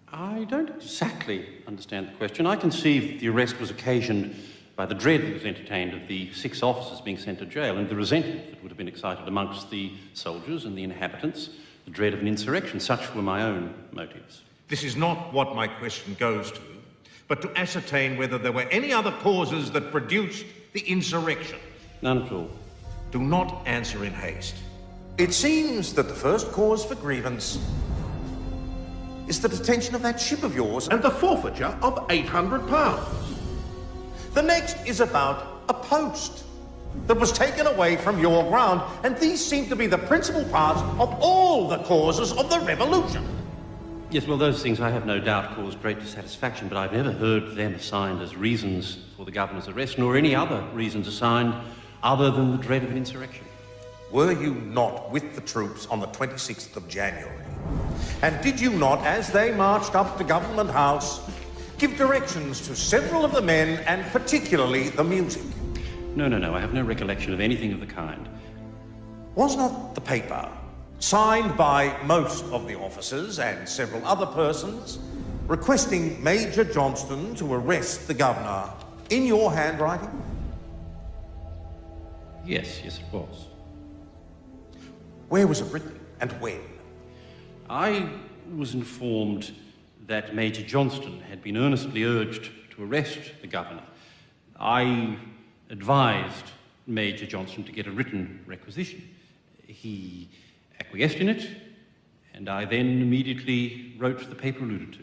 I don't exactly understand the question. I conceive the arrest was occasioned by the dread that was entertained of the 6 officers being sent to jail and the resentment that would have been excited amongst the soldiers and the inhabitants, the dread of an insurrection. Such were my own motives. This is not what my question goes to, but to ascertain whether there were any other causes that produced the insurrection. None at all. Do not answer in haste. It seems that the first cause for grievance is the detention of that ship of yours and the forfeiture of £800. The next is about a post that was taken away from your ground, and these seem to be the principal parts of all the causes of the revolution. Yes, well, those things I have no doubt caused great dissatisfaction, but I've never heard them assigned as reasons for the governor's arrest, nor any other reasons assigned other than the dread of an insurrection. Were you not with the troops on the 26th of January? And did you not, as they marched up to Government House, give directions to several of the men, and particularly the music? No, I have no recollection of anything of the kind. Was not the paper signed by most of the officers and several other persons requesting Major Johnston to arrest the governor in your handwriting? Yes, it was. Where was it written and when? I was informed that Major Johnston had been earnestly urged to arrest the governor. I advised Major Johnston to get a written requisition. He acquiesced in it, and I then immediately wrote the paper alluded to.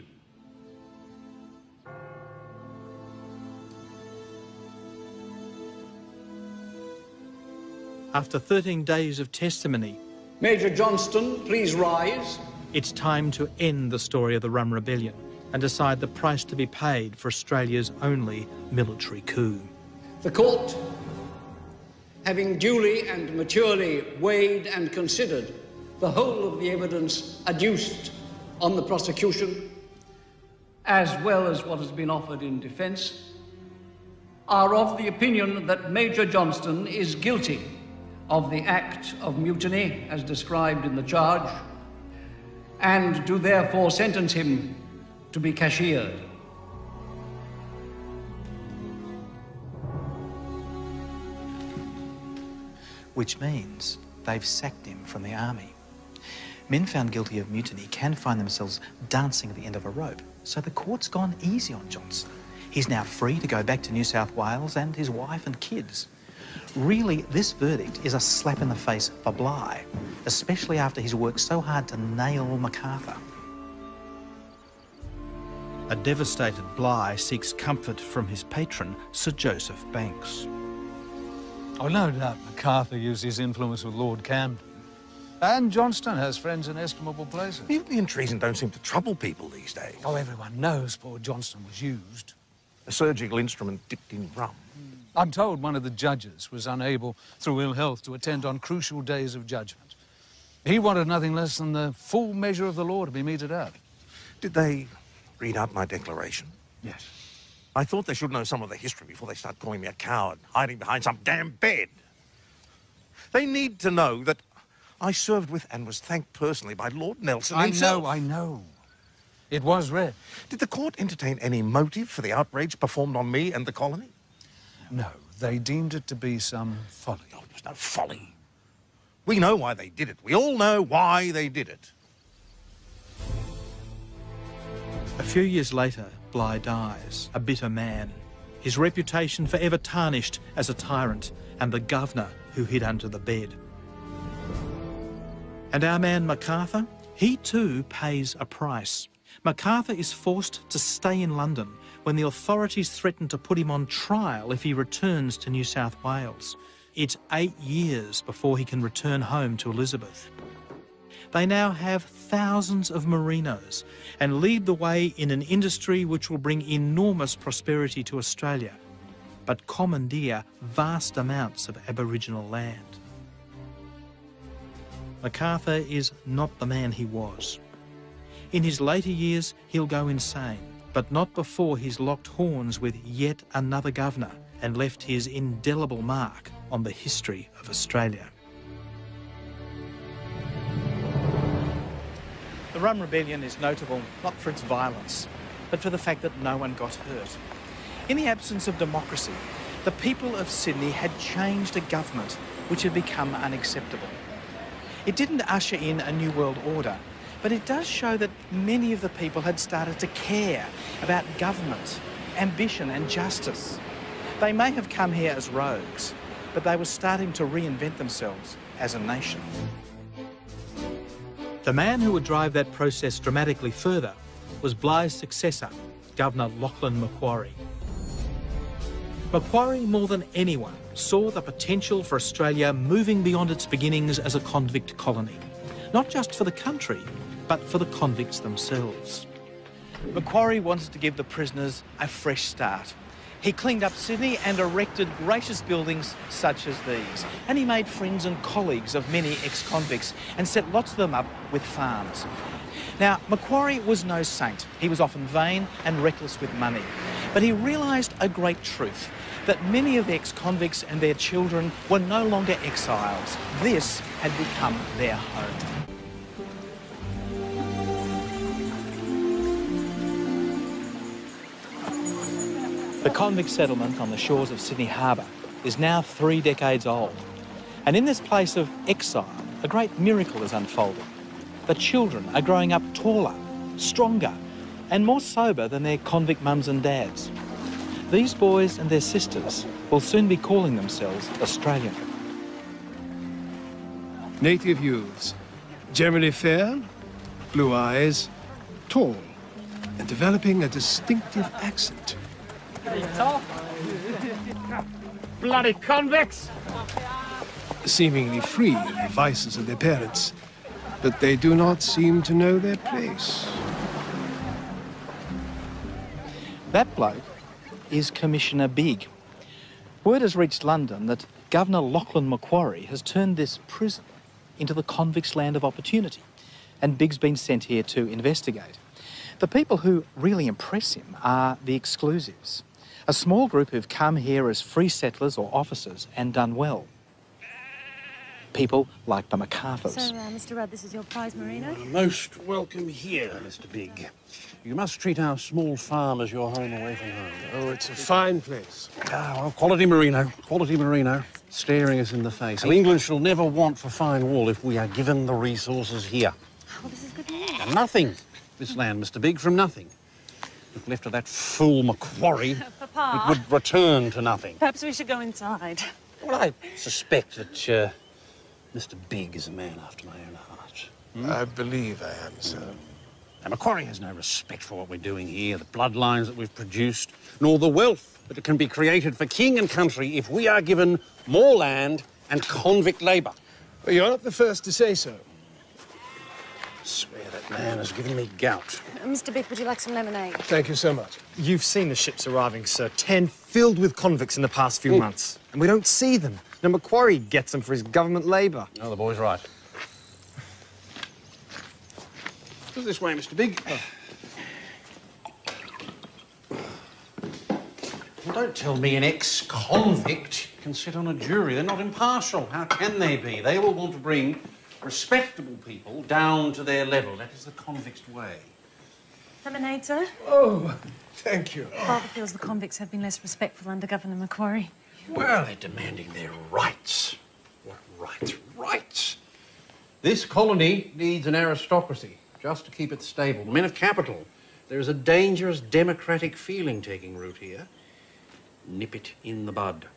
After 13 days of testimony, Major Johnston, please rise. It's time to end the story of the Rum Rebellion and decide the price to be paid for Australia's only military coup. The court, having duly and maturely weighed and considered the whole of the evidence adduced on the prosecution, as well as what has been offered in defence, are of the opinion that Major Johnston is guilty of the act of mutiny as described in the charge, and do therefore sentence him to be cashiered. Which means they've sacked him from the army. Men found guilty of mutiny can find themselves dancing at the end of a rope, so the court's gone easy on Johnston. He's now free to go back to New South Wales and his wife and kids. Really, this verdict is a slap in the face for Bligh, especially after he's worked so hard to nail Macarthur. A devastated Bligh seeks comfort from his patron, Sir Joseph Banks. Oh, no doubt Macarthur used his influence with Lord Camden. And Johnston has friends in estimable places. Mutiny and treason don't seem to trouble people these days. Oh, everyone knows poor Johnston was used. A surgical instrument dipped in rum. I'm told one of the judges was unable, through ill health, to attend on crucial days of judgment. He wanted nothing less than the full measure of the law to be meted out. Did they read out my declaration? Yes. I thought they should know some of the history before they start calling me a coward, hiding behind some damn bed. They need to know that I served with and was thanked personally by Lord Nelson himself. I know. It was read. Did the court entertain any motive for the outrage performed on me and the colony? No, they deemed it to be some folly. No, it was no folly. We know why they did it. We all know why they did it. A few years later, Bligh dies, a bitter man, his reputation forever tarnished as a tyrant and the governor who hid under the bed. And our man MacArthur, he too pays a price. MacArthur is forced to stay in London when the authorities threaten to put him on trial if he returns to New South Wales. It's 8 years before he can return home to Elizabeth. They now have thousands of merinos and lead the way in an industry which will bring enormous prosperity to Australia, but commandeer vast amounts of Aboriginal land. MacArthur is not the man he was. In his later years, he'll go insane, but not before he's locked horns with yet another governor and left his indelible mark on the history of Australia. The Rum Rebellion is notable not for its violence, but for the fact that no one got hurt. In the absence of democracy, the people of Sydney had changed a government which had become unacceptable. It didn't usher in a new world order, but it does show that many of the people had started to care about government, ambition and justice. They may have come here as rogues, but they were starting to reinvent themselves as a nation. The man who would drive that process dramatically further was Bligh's successor, Governor Lachlan Macquarie. Macquarie, more than anyone, saw the potential for Australia moving beyond its beginnings as a convict colony, not just for the country, but for the convicts themselves. Macquarie wanted to give the prisoners a fresh start. He cleaned up Sydney and erected gracious buildings such as these. And he made friends and colleagues of many ex-convicts and set lots of them up with farms. Now, Macquarie was no saint. He was often vain and reckless with money. But he realised a great truth, that many of the ex-convicts and their children were no longer exiles. This had become their home. The convict settlement on the shores of Sydney Harbour is now 3 decades old. And in this place of exile, a great miracle is unfolding. The children are growing up taller, stronger, and more sober than their convict mums and dads. These boys and their sisters will soon be calling themselves Australian. Native youths, generally fair, blue eyes, tall, and developing a distinctive accent. Bloody convicts! Seemingly free of the vices of their parents, but they do not seem to know their place. That bloke is Commissioner Big. Word has reached London that Governor Lachlan Macquarie has turned this prison into the convicts' land of opportunity, and Big's been sent here to investigate. The people who really impress him are the exclusives, a small group who've come here as free settlers or officers and done well. People like the MacArthurs. So, Mr. Rudd, this is your prize merino? Most welcome here, Mr. Big. You must treat our small farm as your home away from home. Oh, it's a fine place. Ah, well, quality merino, staring us in the face. And England shall never want for fine wool if we are given the resources here. Oh, this is good news. And nothing, this land, Mr. Big, from nothing. If left to that fool Macquarie, Papa, it would return to nothing. perhaps we should go inside. Well, I suspect that Mr. Big is a man after my own heart. I believe I am, sir. Now, Macquarie has no respect for what we're doing here, the bloodlines that we've produced, nor the wealth that can be created for king and country if we are given more land and convict labour. Well, you're not the first to say so. I swear that man has given me gout. Mr. Big, would you like some lemonade? Thank you so much. You've seen the ships arriving, sir. 10 filled with convicts in the past few months. And we don't see them. Now, Macquarie gets them for his government labour. Oh, the boy's right. Go this way, Mr. Big. Well, don't tell me an ex-convict can sit on a jury. They're not impartial. How can they be? They will want to bring respectable people down to their level. That is the convict's way. Lemonade, sir? Oh, thank you. Father feels the convicts have been less respectful under Governor Macquarie. Well, they're demanding their rights. What Right. This colony needs an aristocracy, just to keep it stable. Men of capital. There is a dangerous democratic feeling taking root here. Nip it in the bud.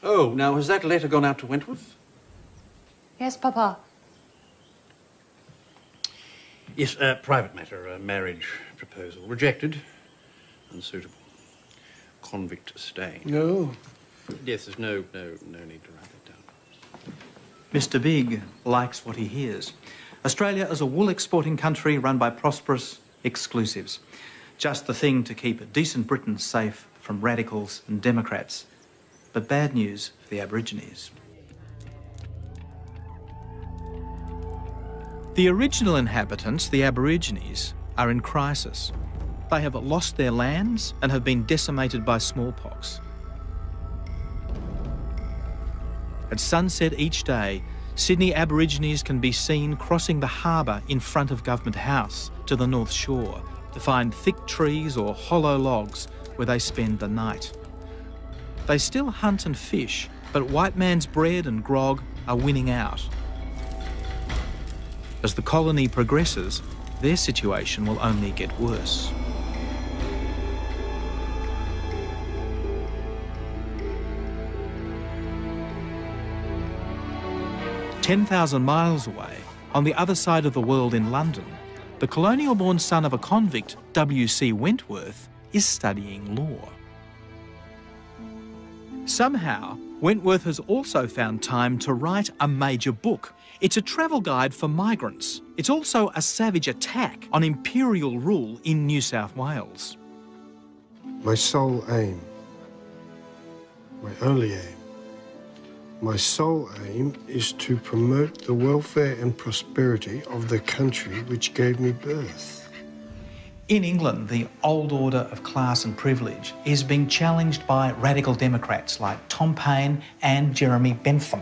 Oh, now, has that letter gone out to Wentworth? Yes, Papa. Yes, private matter, a marriage proposal. Rejected. Unsuitable. Convict stay. No. Yes, there's no need to write that down. Mr. Big likes what he hears. Australia is a wool exporting country run by prosperous exclusives. Just the thing to keep decent Britain safe from radicals and Democrats. But bad news for the Aborigines. The original inhabitants, the Aborigines, are in crisis. They have lost their lands and have been decimated by smallpox. At sunset each day, Sydney Aborigines can be seen crossing the harbour in front of Government House to the North Shore to find thick trees or hollow logs where they spend the night. They still hunt and fish, but white man's bread and grog are winning out. As the colony progresses, their situation will only get worse. "10,000 miles away, on the other side of the world in London, the colonial-born son of a convict, W.C. Wentworth, is studying law. Somehow, Wentworth has also found time to write a major book. It's a travel guide for migrants. It's also a savage attack on imperial rule in New South Wales. My sole aim, my only aim, my sole aim is to promote the welfare and prosperity of the country which gave me birth. In England, the old order of class and privilege is being challenged by radical Democrats like Tom Paine and Jeremy Bentham,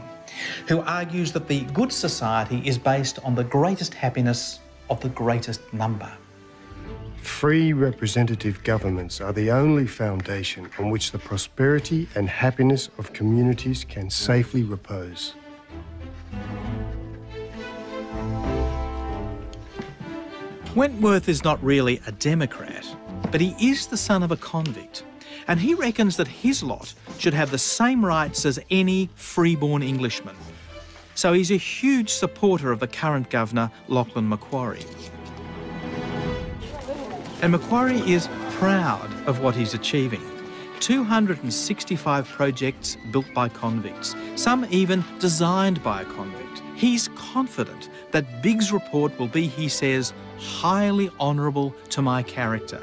who argues that the good society is based on the greatest happiness of the greatest number. Free representative governments are the only foundation on which the prosperity and happiness of communities can safely repose. Wentworth is not really a Democrat, but he is the son of a convict, and he reckons that his lot should have the same rights as any freeborn Englishman. So he's a huge supporter of the current governor, Lachlan Macquarie. And Macquarie is proud of what he's achieving. 265 projects built by convicts, some even designed by a convict. He's confident that Big's report will be, he says, highly honourable to my character.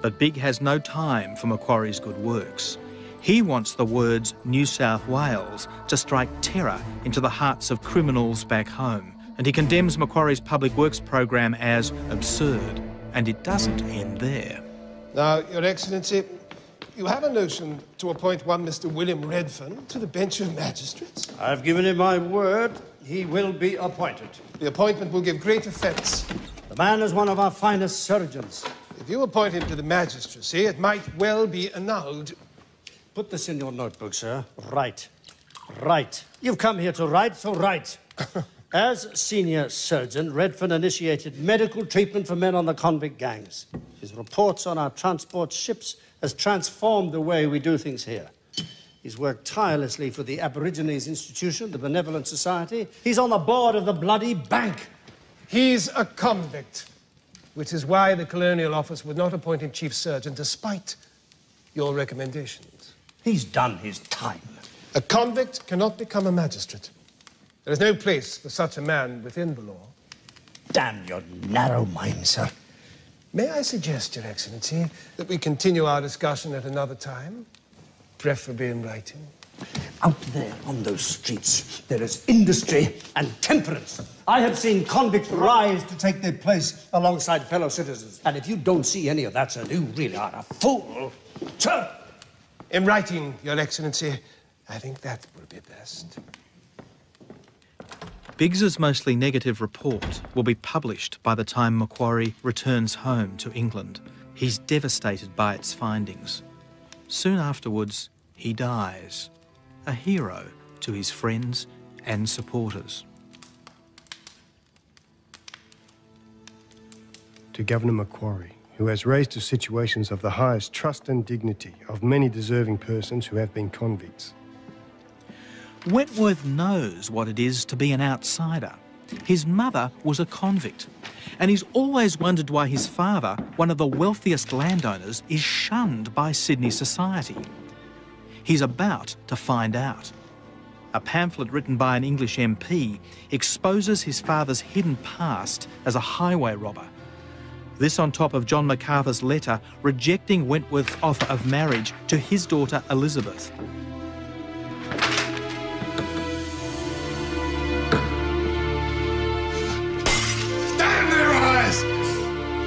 But Big has no time for Macquarie's good works. He wants the words New South Wales to strike terror into the hearts of criminals back home. And he condemns Macquarie's public works program as absurd. And it doesn't end there. Now, Your Excellency, you have a notion to appoint one Mr. William Redfern to the bench of magistrates. I've given him my word. He will be appointed. The appointment will give great offence. The man is one of our finest surgeons. If you appoint him to the magistracy, it might well be annulled. Put this in your notebook, sir. Write. Write. You've come here to write, so write. As senior surgeon, Redfern initiated medical treatment for men on the convict gangs. His reports on our transport ships has transformed the way we do things here. He's worked tirelessly for the Aborigines Institution, the Benevolent Society. He's on the board of the Bloody Bank. He's a convict, which is why the Colonial Office would not appoint him chief surgeon, despite your recommendations. He's done his time. A convict cannot become a magistrate. There is no place for such a man within the law. Damn your narrow mind, sir. May I suggest, Your Excellency, that we continue our discussion at another time, preferably in writing? Out there on those streets, there is industry and temperance. I have seen convicts rise to take their place alongside fellow citizens. And if you don't see any of that, sir, you really are a fool. Sir! In writing, Your Excellency, I think that will be best. Biggs's mostly negative report will be published by the time Macquarie returns home to England. He's devastated by its findings. Soon afterwards, he dies. a hero to his friends and supporters. To Governor Macquarie, who has raised to situations of the highest trust and dignity of many deserving persons who have been convicts. Wentworth knows what it is to be an outsider. His mother was a convict, and he's always wondered why his father, one of the wealthiest landowners, is shunned by Sydney society. He's about to find out. A pamphlet written by an English MP exposes his father's hidden past as a highway robber. This on top of John MacArthur's letter rejecting Wentworth's offer of marriage to his daughter Elizabeth. Damn their eyes!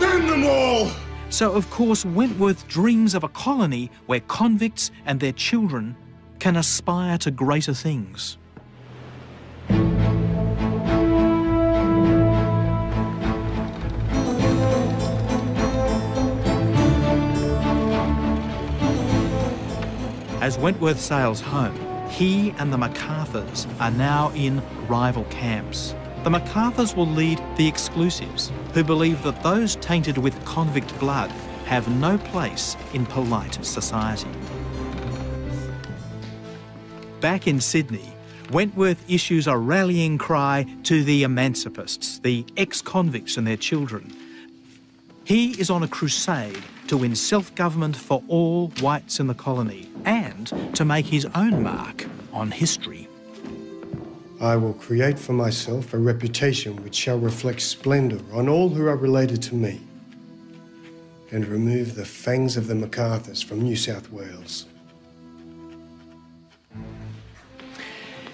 Damn them all! So, of course, Wentworth dreams of a colony where convicts and their children can aspire to greater things. As Wentworth sails home, he and the MacArthurs are now in rival camps. The MacArthurs will lead the exclusives, who believe that those tainted with convict blood have no place in polite society. Back in Sydney, Wentworth issues a rallying cry to the emancipists, the ex-convicts and their children. He is on a crusade to win self-government for all whites in the colony and to make his own mark on history. I will create for myself a reputation which shall reflect splendour on all who are related to me, and remove the fangs of the MacArthurs from New South Wales.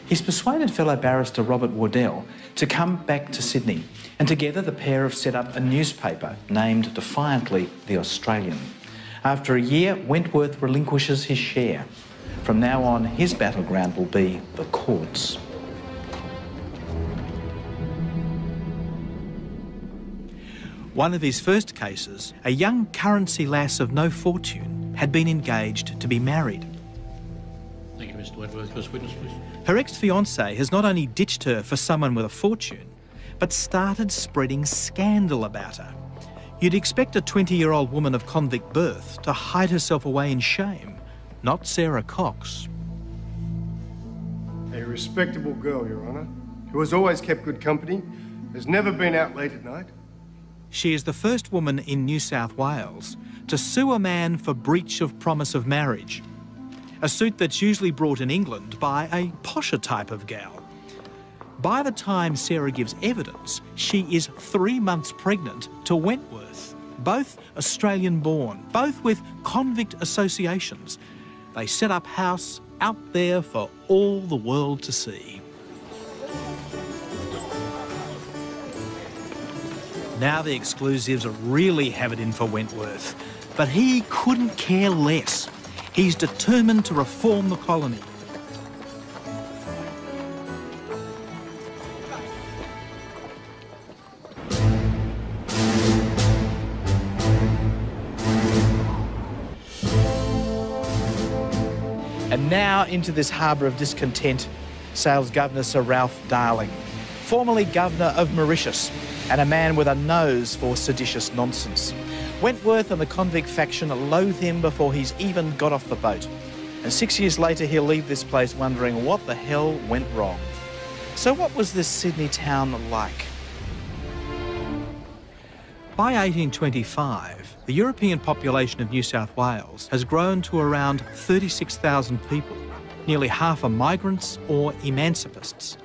He's persuaded fellow barrister Robert Waddell to come back to Sydney, and together the pair have set up a newspaper named defiantly The Australian. After a year, Wentworth relinquishes his share. From now on, his battleground will be the courts. One of his first cases, a young currency lass of no fortune, had been engaged to be married. Thank you, Mr. Wentworth. First witness, please. Her ex-fiancé has not only ditched her for someone with a fortune, but started spreading scandal about her. You'd expect a 20-year-old woman of convict birth to hide herself away in shame, not Sarah Cox. A respectable girl, Your Honour, who has always kept good company, has never been out late at night. She is the first woman in New South Wales to sue a man for breach of promise of marriage, a suit that's usually brought in England by a posher type of gal. By the time Sarah gives evidence, she is 3 months pregnant to Wentworth, both Australian-born, both with convict associations. They set up house out there for all the world to see. Now the exclusives really have it in for Wentworth, but he couldn't care less. He's determined to reform the colony. And now into this harbour of discontent sails Governor Sir Ralph Darling, formerly Governor of Mauritius, and a man with a nose for seditious nonsense. Wentworth and the convict faction loathe him before he's even got off the boat. And 6 years later, he'll leave this place wondering what the hell went wrong. So what was this Sydney town like? By 1825, the European population of New South Wales has grown to around 36,000 people. Nearly half are migrants or emancipists.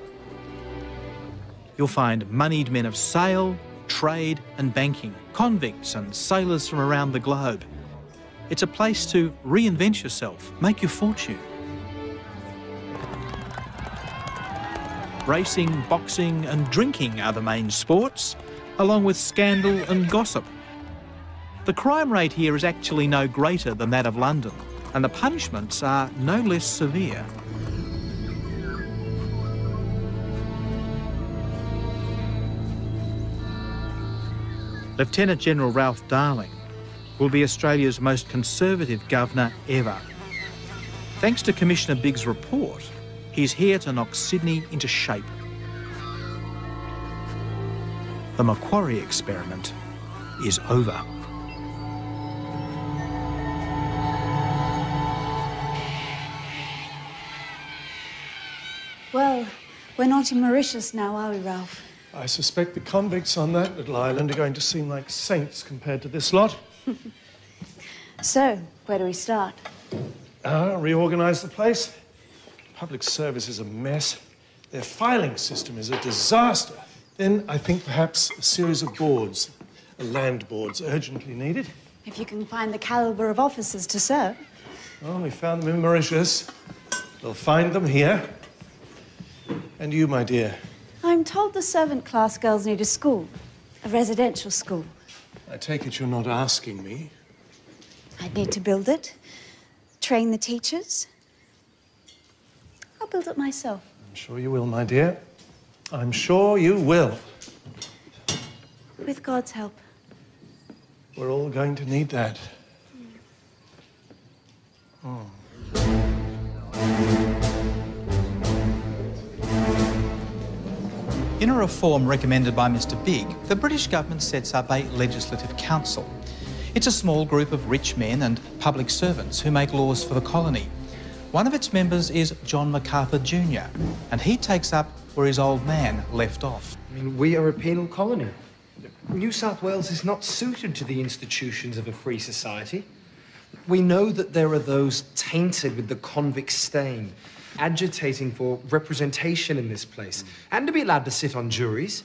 You'll find moneyed men of sail, trade and banking, convicts and sailors from around the globe. It's a place to reinvent yourself, make your fortune. Racing, boxing and drinking are the main sports, along with scandal and gossip. The crime rate here is actually no greater than that of London, and the punishments are no less severe. Lieutenant General Ralph Darling will be Australia's most conservative governor ever. Thanks to Commissioner Biggs' report, he's here to knock Sydney into shape. The Macquarie experiment is over. Well, we're not in Mauritius now, are we, Ralph? I suspect the convicts on that little island are going to seem like saints compared to this lot. So, where do we start? Reorganise the place. Public service is a mess. Their filing system is a disaster. Then I think perhaps a series of boards, land boards, urgently needed. If you can find the calibre of officers to serve. Well, we found them in Mauritius. We'll find them here. And you, my dear. I'm told the servant class girls need a school, a residential school. I take it you're not asking me. I'd need to build it, train the teachers. I'll build it myself. I'm sure you will, my dear. I'm sure you will. With God's help. We're all going to need that. In a reform recommended by Mr Big, the British government sets up a legislative council. It's a small group of rich men and public servants who make laws for the colony. One of its members is John MacArthur Jr, and he takes up where his old man left off. I mean, we are a penal colony. New South Wales is not suited to the institutions of a free society. We know that there are those tainted with the convict stain, agitating for representation in this place, and to be allowed to sit on juries.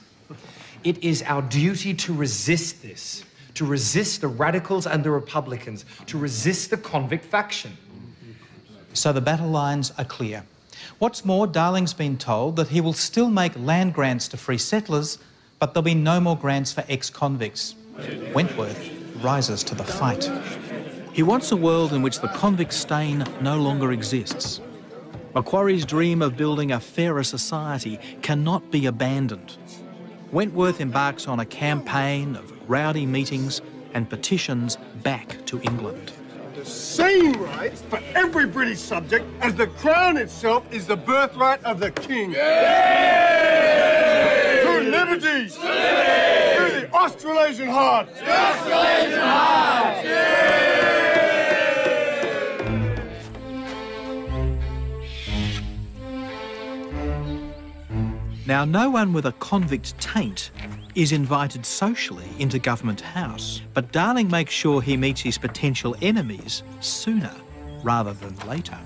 It is our duty to resist this, to resist the radicals and the Republicans, to resist the convict faction. So the battle lines are clear. What's more, Darling's been told that he will still make land grants to free settlers, but there'll be no more grants for ex-convicts. Wentworth rises to the fight. He wants a world in which the convict stain no longer exists. Macquarie's dream of building a fairer society cannot be abandoned. Wentworth embarks on a campaign of rowdy meetings and petitions back to England. The same rights for every British subject as the crown itself is the birthright of the king. To liberty! To the Australasian heart! The Australasian heart! Now, no one with a convict taint is invited socially into Government House, but Darling makes sure he meets his potential enemies sooner rather than later.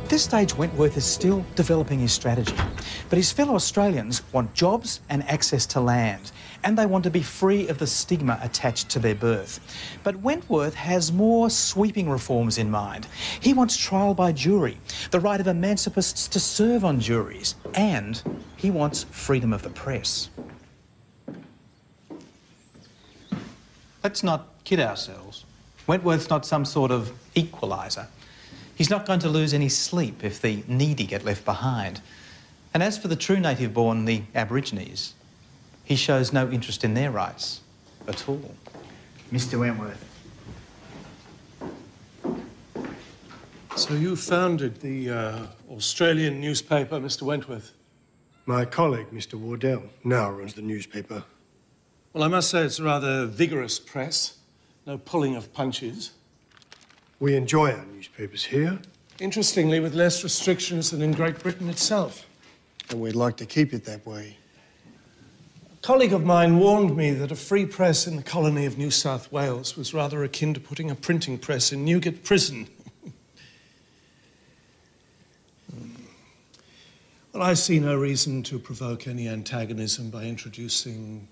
At this stage, Wentworth is still developing his strategy, but his fellow Australians want jobs and access to land, and they want to be free of the stigma attached to their birth. But Wentworth has more sweeping reforms in mind. He wants trial by jury, the right of emancipists to serve on juries, and he wants freedom of the press. Let's not kid ourselves. Wentworth's not some sort of equaliser. He's not going to lose any sleep if the needy get left behind. And as for the true native-born, the Aborigines, he shows no interest in their rights at all. Mr. Wentworth. So you founded the Australian newspaper, Mr. Wentworth? My colleague, Mr. Wardell, now runs the newspaper. Well, I must say it's a rather vigorous press. No pulling of punches. We enjoy our newspapers here. Interestingly, with less restrictions than in Great Britain itself. And we'd like to keep it that way. A colleague of mine warned me that a free press in the colony of New South Wales was rather akin to putting a printing press in Newgate Prison. Well, I see no reason to provoke any antagonism by introducing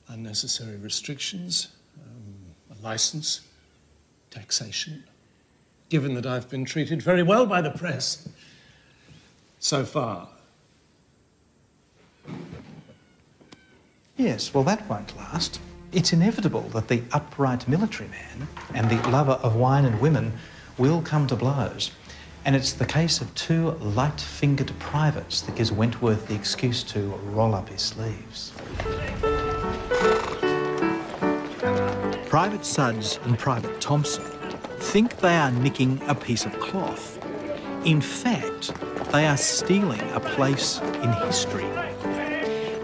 unnecessary restrictions, a licence, taxation, given that I've been treated very well by the press so far. Yes, well, that won't last. It's inevitable that the upright military man and the lover of wine and women will come to blows. And it's the case of two light-fingered privates that gives Wentworth the excuse to roll up his sleeves. Private Sudds and Private Thompson, think they are nicking a piece of cloth. In fact, they are stealing a place in history.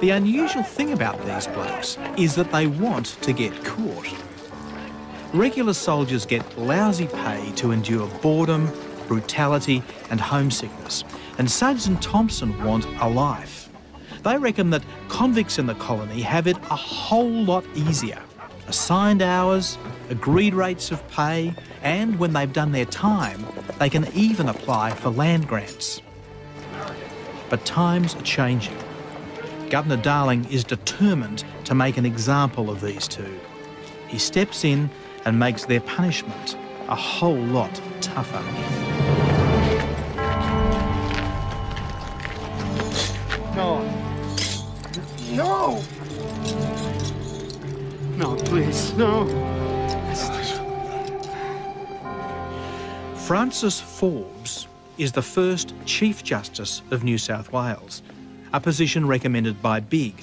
The unusual thing about these blokes is that they want to get caught. Regular soldiers get lousy pay to endure boredom, brutality and homesickness, and Sudds and Thompson want a life. They reckon that convicts in the colony have it a whole lot easier. Assigned hours, agreed rates of pay, and when they've done their time, they can even apply for land grants. But times are changing. Governor Darling is determined to make an example of these two. He steps in and makes their punishment a whole lot tougher. No. No! No, please, no. Francis Forbes is the first Chief Justice of New South Wales, a position recommended by Big,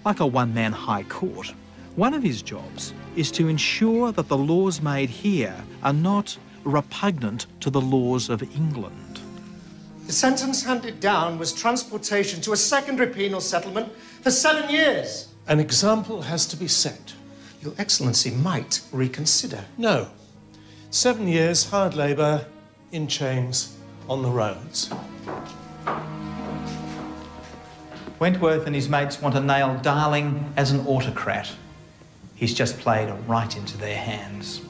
like a one-man High Court. One of his jobs is to ensure that the laws made here are not repugnant to the laws of England. The sentence handed down was transportation to a secondary penal settlement for 7 years. An example has to be set. Your Excellency might reconsider. No. 7 years hard labour, in chains, on the roads. Wentworth and his mates want to nail Darling as an autocrat. He's just played right into their hands.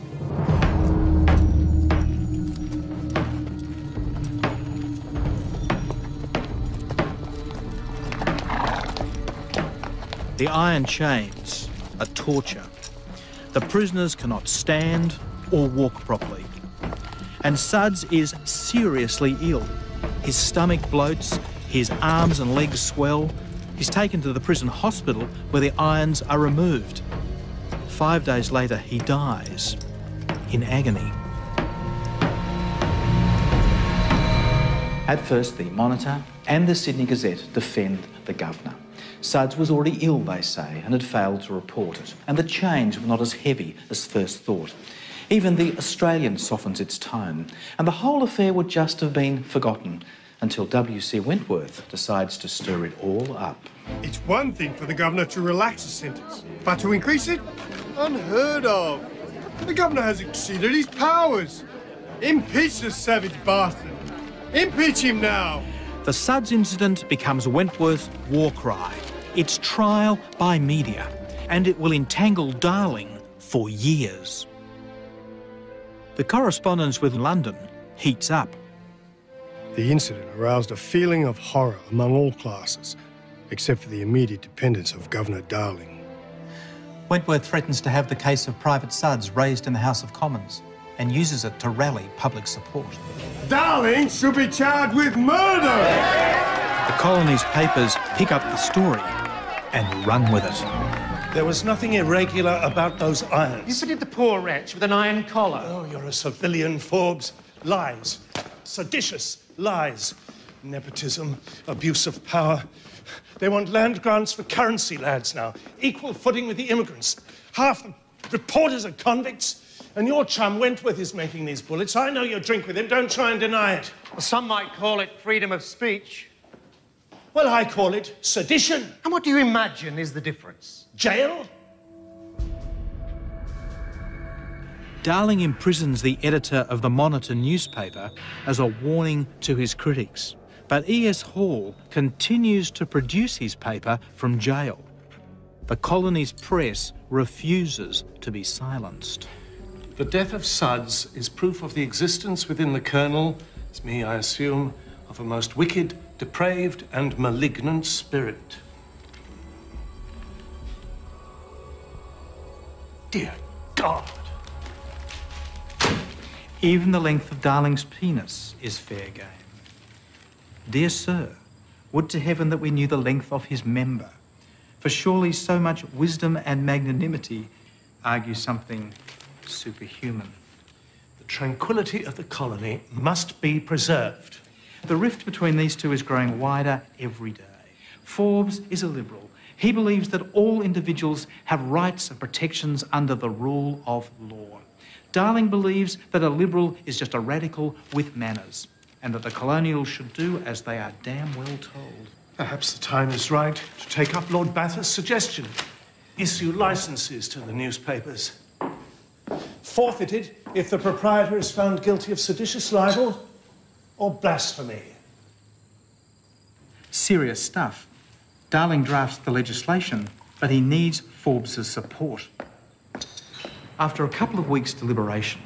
The iron chains are torture. The prisoners cannot stand or walk properly. And Sudds is seriously ill. His stomach bloats, his arms and legs swell. He's taken to the prison hospital where the irons are removed. 5 days later, he dies in agony. At first, the Monitor and the Sydney Gazette defend the Governor. Sudds was already ill, they say, and had failed to report it, and the chains were not as heavy as first thought. Even the Australian softens its tone, and the whole affair would just have been forgotten until W.C. Wentworth decides to stir it all up. It's one thing for the Governor to relax a sentence, but to increase it? Unheard of. The Governor has exceeded his powers. Impeach the savage bastard. Impeach him now. The Sudds incident becomes Wentworth's war cry. It's trial by media, and it will entangle Darling for years. The correspondence with London heats up. The incident aroused a feeling of horror among all classes, except for the immediate dependents of Governor Darling. Wentworth threatens to have the case of Private Sudds raised in the House of Commons and uses it to rally public support. Darling should be charged with murder! The colony's papers pick up the story and run with it. There was nothing irregular about those irons. You fitted the poor wretch with an iron collar. Oh, you're a civilian, Forbes. Lies. Seditious lies. Nepotism, abuse of power. They want land grants for currency lads now. Equal footing with the immigrants. Half the reporters are convicts. And your chum Wentworth is making these bullets. I know you drink with him. Don't try and deny it. Well, some might call it freedom of speech. Well, I call it sedition. And what do you imagine is the difference? Jail? Darling imprisons the editor of the Monitor newspaper as a warning to his critics. But E.S. Hall continues to produce his paper from jail. The colony's press refuses to be silenced. The death of Sudds is proof of the existence within the Colonel, it's me, I assume, of a most wicked, depraved and malignant spirit. Dear God. Even the length of Darling's penis is fair game. Dear Sir, would to heaven that we knew the length of his member, for surely so much wisdom and magnanimity argue something superhuman. The tranquility of the colony must be preserved. The rift between these two is growing wider every day. Forbes is a liberal. He believes that all individuals have rights and protections under the rule of law. Darling believes that a Liberal is just a radical with manners and that the colonials should do as they are damn well told. Perhaps the time is right to take up Lord Bathurst's suggestion. Issue licences to the newspapers. Forfeited if the proprietor is found guilty of seditious libel or blasphemy. Serious stuff. Darling drafts the legislation, but he needs Forbes's support. After a couple of weeks' deliberation,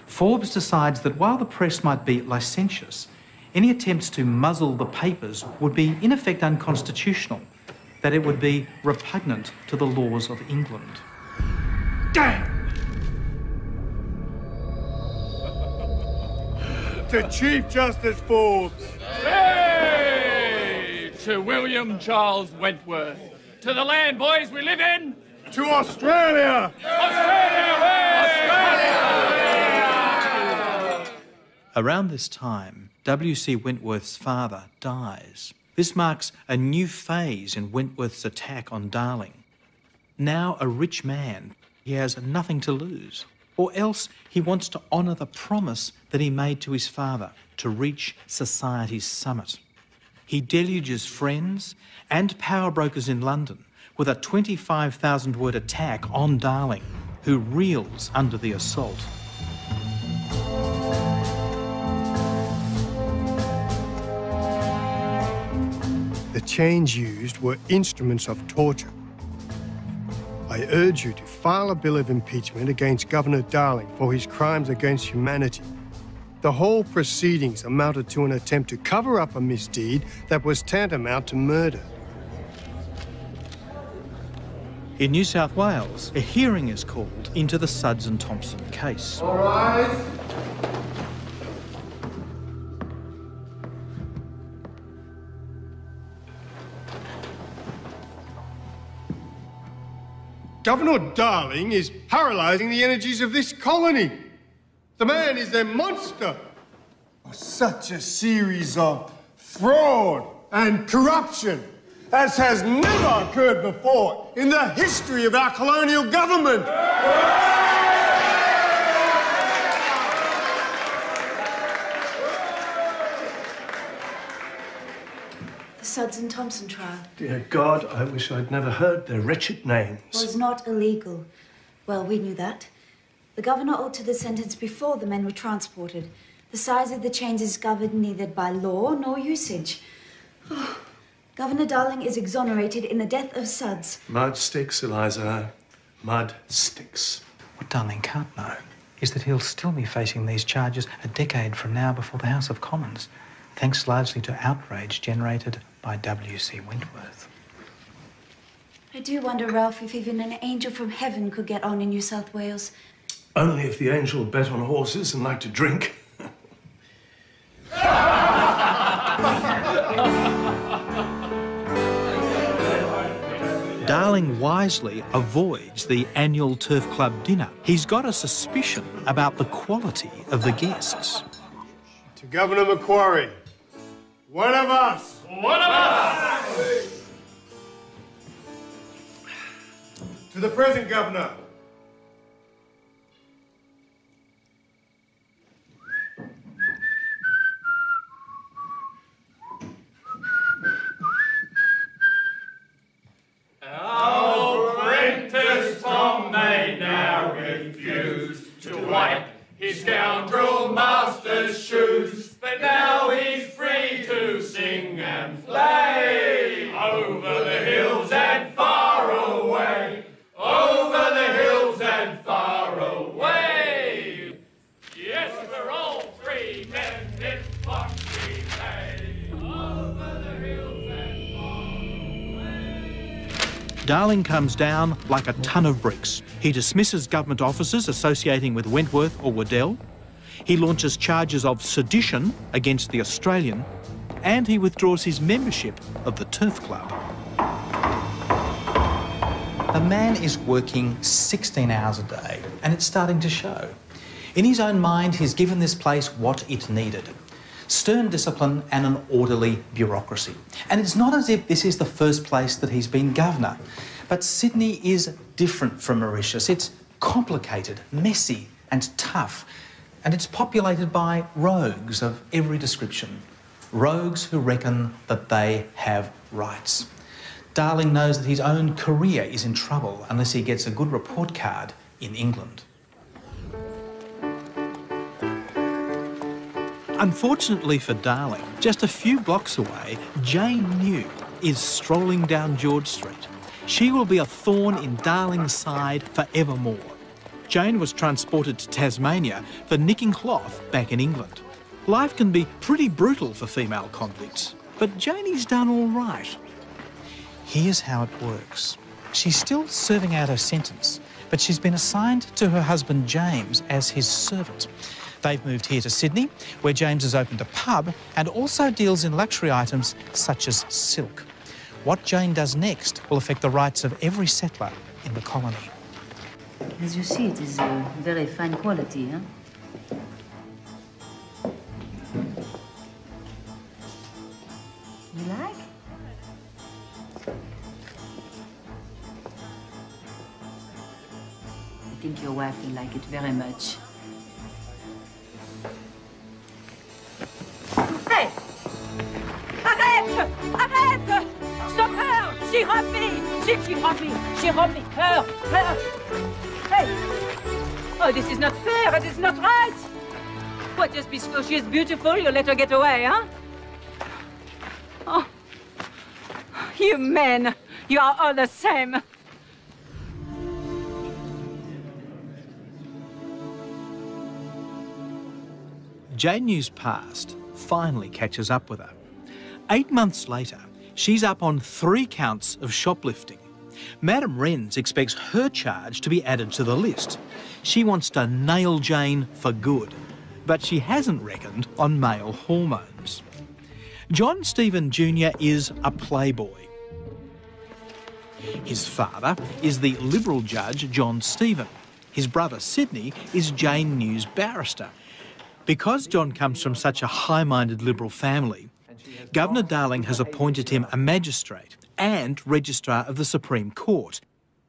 Forbes decides that while the press might be licentious, any attempts to muzzle the papers would be in effect unconstitutional, that it would be repugnant to the laws of England. Damn! To Chief Justice Forbes. Hey! To William Charles Wentworth. To the land, boys, we live in. To Australia! Around this time, W.C. Wentworth's father dies. This marks a new phase in Wentworth's attack on Darling. Now a rich man, he has nothing to lose. Or else he wants to honour the promise that he made to his father to reach society's summit. He deluges friends and power brokers in London with a 25,000-word attack on Darling, who reels under the assault. The chains used were instruments of torture. I urge you to file a bill of impeachment against Governor Darling for his crimes against humanity. The whole proceedings amounted to an attempt to cover up a misdeed that was tantamount to murder. In New South Wales, a hearing is called into the Sudds and Thompson case. All rise. Governor Darling is paralysing the energies of this colony. The man is a monster. Such a series of fraud and corruption as has never occurred before in the history of our colonial government. The Sudds and Thompson trial Dear God, I wish I'd never heard their wretched names. was not illegal. Well, we knew that. The governor altered the sentence before the men were transported. The size of the chains is governed neither by law nor usage. Oh, Governor Darling is exonerated in the death of Sudds. Mud sticks, Eliza. Mud sticks. What Darling can't know is that he'll still be facing these charges a decade from now before the House of Commons, thanks largely to outrage generated by W.C. Wentworth. I do wonder, Ralph, if even an angel from heaven could get on in New South Wales. Only if the angel bet on horses and liked to drink. Darling wisely avoids the annual Turf Club dinner. He's got a suspicion about the quality of the guests. To Governor Macquarie, one of us. One of us! To the present governor. Our apprentice Tom may now refuse to wipe his scoundrel master's shoes, but now he's free to sing and play over the hills and far away, over the hills and far away. Yes, we're all free men, it's what we pay, over the hills and far away. Darling comes down like a ton of bricks. He dismisses government officers associating with Wentworth or Waddell. He launches charges of sedition against the Australian, and he withdraws his membership of the Turf Club. The man is working 16 hours a day, and it's starting to show. In his own mind, he's given this place what it needed: stern discipline and an orderly bureaucracy. And it's not as if this is the first place that he's been governor. But Sydney is different from Mauritius. It's complicated, messy, and tough, and it's populated by rogues of every description. Rogues who reckon that they have rights. Darling knows that his own career is in trouble unless he gets a good report card in England. Unfortunately for Darling, just a few blocks away, Jane New is strolling down George Street. She will be a thorn in Darling's side forevermore. Jane was transported to Tasmania for nicking cloth back in England. Life can be pretty brutal for female convicts, but Janie's done all right. Here's how it works. She's still serving out her sentence, but she's been assigned to her husband James as his servant. They've moved here to Sydney, where James has opened a pub and also deals in luxury items such as silk. What Jane does next will affect the rights of every settler in the colony. As you see, it is very fine quality, huh? You like? I think your wife will like it very much. Hey! Arrête! Arrête! Stop her! She robbed me! She robbed me! She robbed me! Her! Hey! Oh, this is not fair! This is not right! What, just because she is beautiful, you let her get away, huh? Oh. You men, you are all the same. Jane New's past finally catches up with her. 8 months later, she's up on 3 counts of shoplifting. Madame Wrens expects her charge to be added to the list. She wants to nail Jane for good, but she hasn't reckoned on male hormones. John Stephen Jr. is a playboy. His father is the Liberal judge John Stephen. His brother Sidney is Jane New's barrister. Because John comes from such a high-minded Liberal family, Governor Darling has appointed him a magistrate and Registrar of the Supreme Court.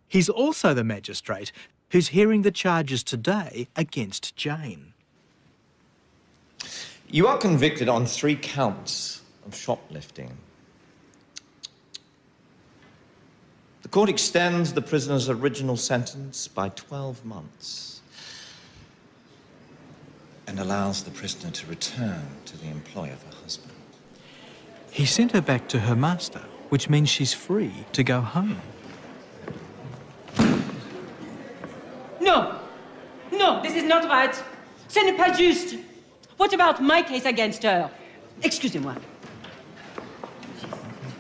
He's also the magistrate who's hearing the charges today against Jane. You are convicted on 3 counts of shoplifting. The court extends the prisoner's original sentence by 12 months and allows the prisoner to return to the employ of her husband. He sent her back to her master, which means she's free to go home. No! No, this is not right. Ce n'est pas juste. What about my case against her? Excusez-moi.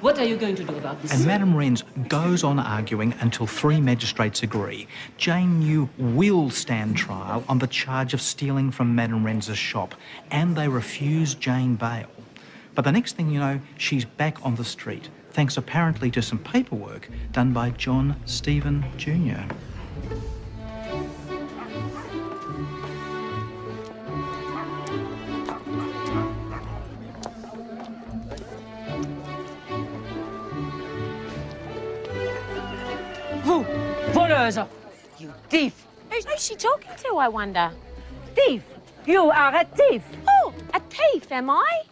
What are you going to do about this? And Madame Wrens goes on arguing until 3 magistrates agree. Jane New will stand trial on the charge of stealing from Madame Wrens' shop, and they refuse Jane bail. But the next thing you know, she's back on the street, thanks apparently to some paperwork done by John Stephen Jr. Vous, voleuse! You thief! Who's she talking to, I wonder? Thief! You are a thief! Oh, a thief, am I?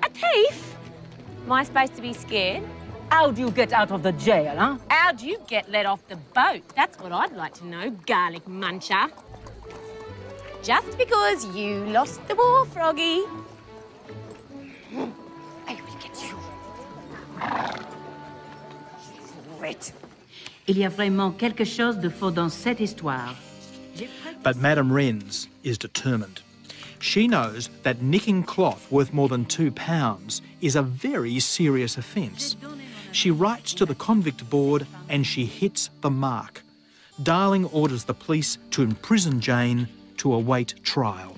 A thief? Am I supposed to be scared? How'd you get out of the jail, huh? How'd you get let off the boat? That's what I'd like to know, garlic muncher. Just because you lost the war, Froggy. I will get you. Wait. Il y a vraiment quelque chose de faux dans cette histoire. But Madame Wrens is determined. She knows that nicking cloth worth more than £2 is a very serious offence. She writes to the convict board and she hits the mark. Darling orders the police to imprison Jane to await trial.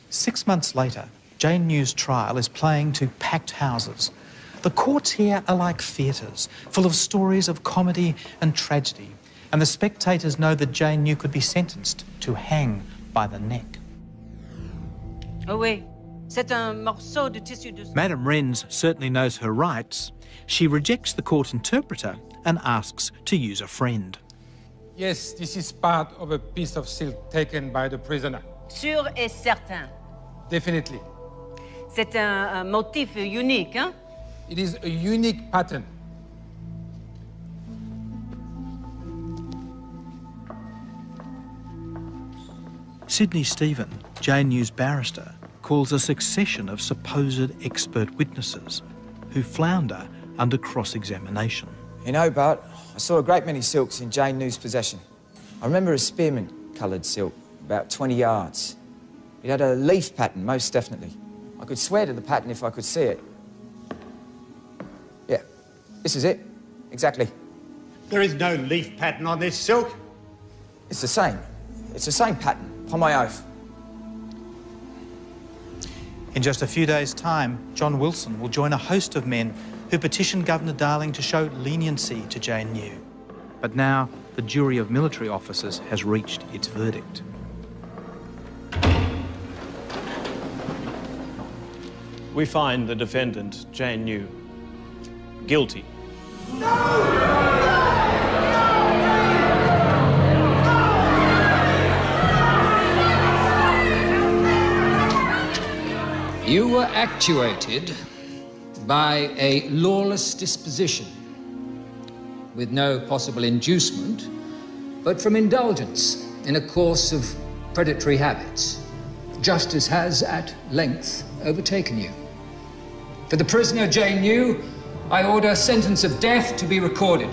6 months later, Jane New's trial is playing to packed houses. The courts here are like theatres, full of stories of comedy and tragedy, and the spectators know that Jane New could be sentenced to hang by the neck. Oh oui, c'est un morceau de tissu de... Madame Wrens certainly knows her rights. She rejects the court interpreter and asks to use a friend. Yes, this is part of a piece of silk taken by the prisoner. Sûr et certain. Definitely. C'est un motif unique, hein? It is a unique pattern. Sidney Stephen, Jane New's barrister, calls a succession of supposed expert witnesses who flounder under cross-examination. In Hobart, I saw a great many silks in Jane New's possession. I remember a spearmint-coloured silk, about 20 yards. It had a leaf pattern, most definitely. I could swear to the pattern if I could see it. Yeah, this is it. Exactly. There is no leaf pattern on this silk. It's the same. It's the same pattern, upon my oath. In just a few days' time, John Wilson will join a host of men who petitioned Governor Darling to show leniency to Jane New. But now, the jury of military officers has reached its verdict. We find the defendant, Jane New, guilty. You were actuated by a lawless disposition, with no possible inducement, but from indulgence in a course of predatory habits. Justice has at length overtaken you. For the prisoner Jane New, I order sentence of death to be recorded.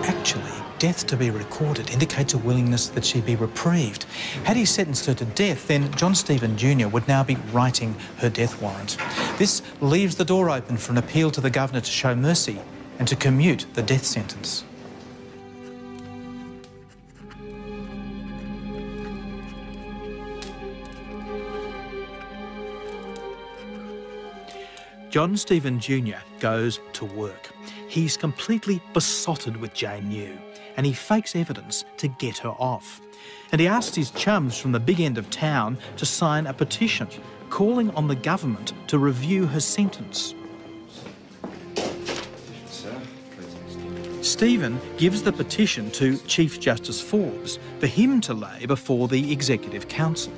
Actually, death to be recorded indicates a willingness that she be reprieved. Had he sentenced her to death, then John Stephen Jr. would now be writing her death warrant. This leaves the door open for an appeal to the Governor to show mercy and to commute the death sentence. John Stephen Jr. goes to work. He's completely besotted with Jane New, and he fakes evidence to get her off. And he asks his chums from the big end of town to sign a petition calling on the government to review her sentence. Stephen gives the petition to Chief Justice Forbes for him to lay before the Executive Council.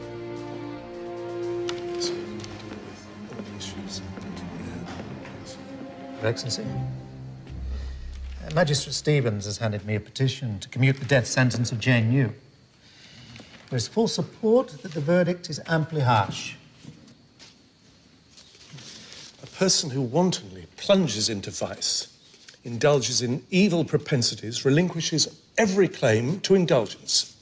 Your Excellency, Magistrate Stevens has handed me a petition to commute the death sentence of Jane New. There is full support that the verdict is amply harsh. A person who wantonly plunges into vice, indulges in evil propensities, relinquishes every claim to indulgence.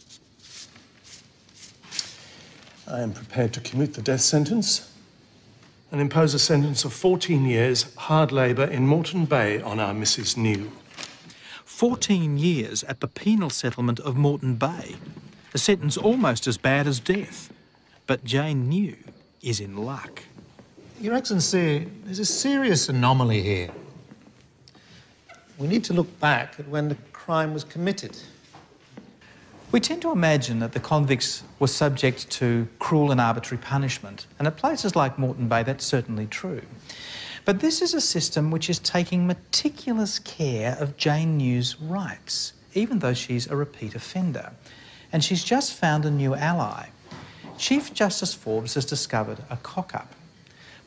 I am prepared to commute the death sentence and impose a sentence of 14 years hard labour in Moreton Bay on our Mrs. New. 14 years at the penal settlement of Moreton Bay, a sentence almost as bad as death. But Jane New is in luck. Your Excellency, there's a serious anomaly here. We need to look back at when the crime was committed. We tend to imagine that the convicts were subject to cruel and arbitrary punishment, and at places like Moreton Bay that's certainly true. But this is a system which is taking meticulous care of Jane New's rights, even though she's a repeat offender. And she's just found a new ally. Chief Justice Forbes has discovered a cock-up.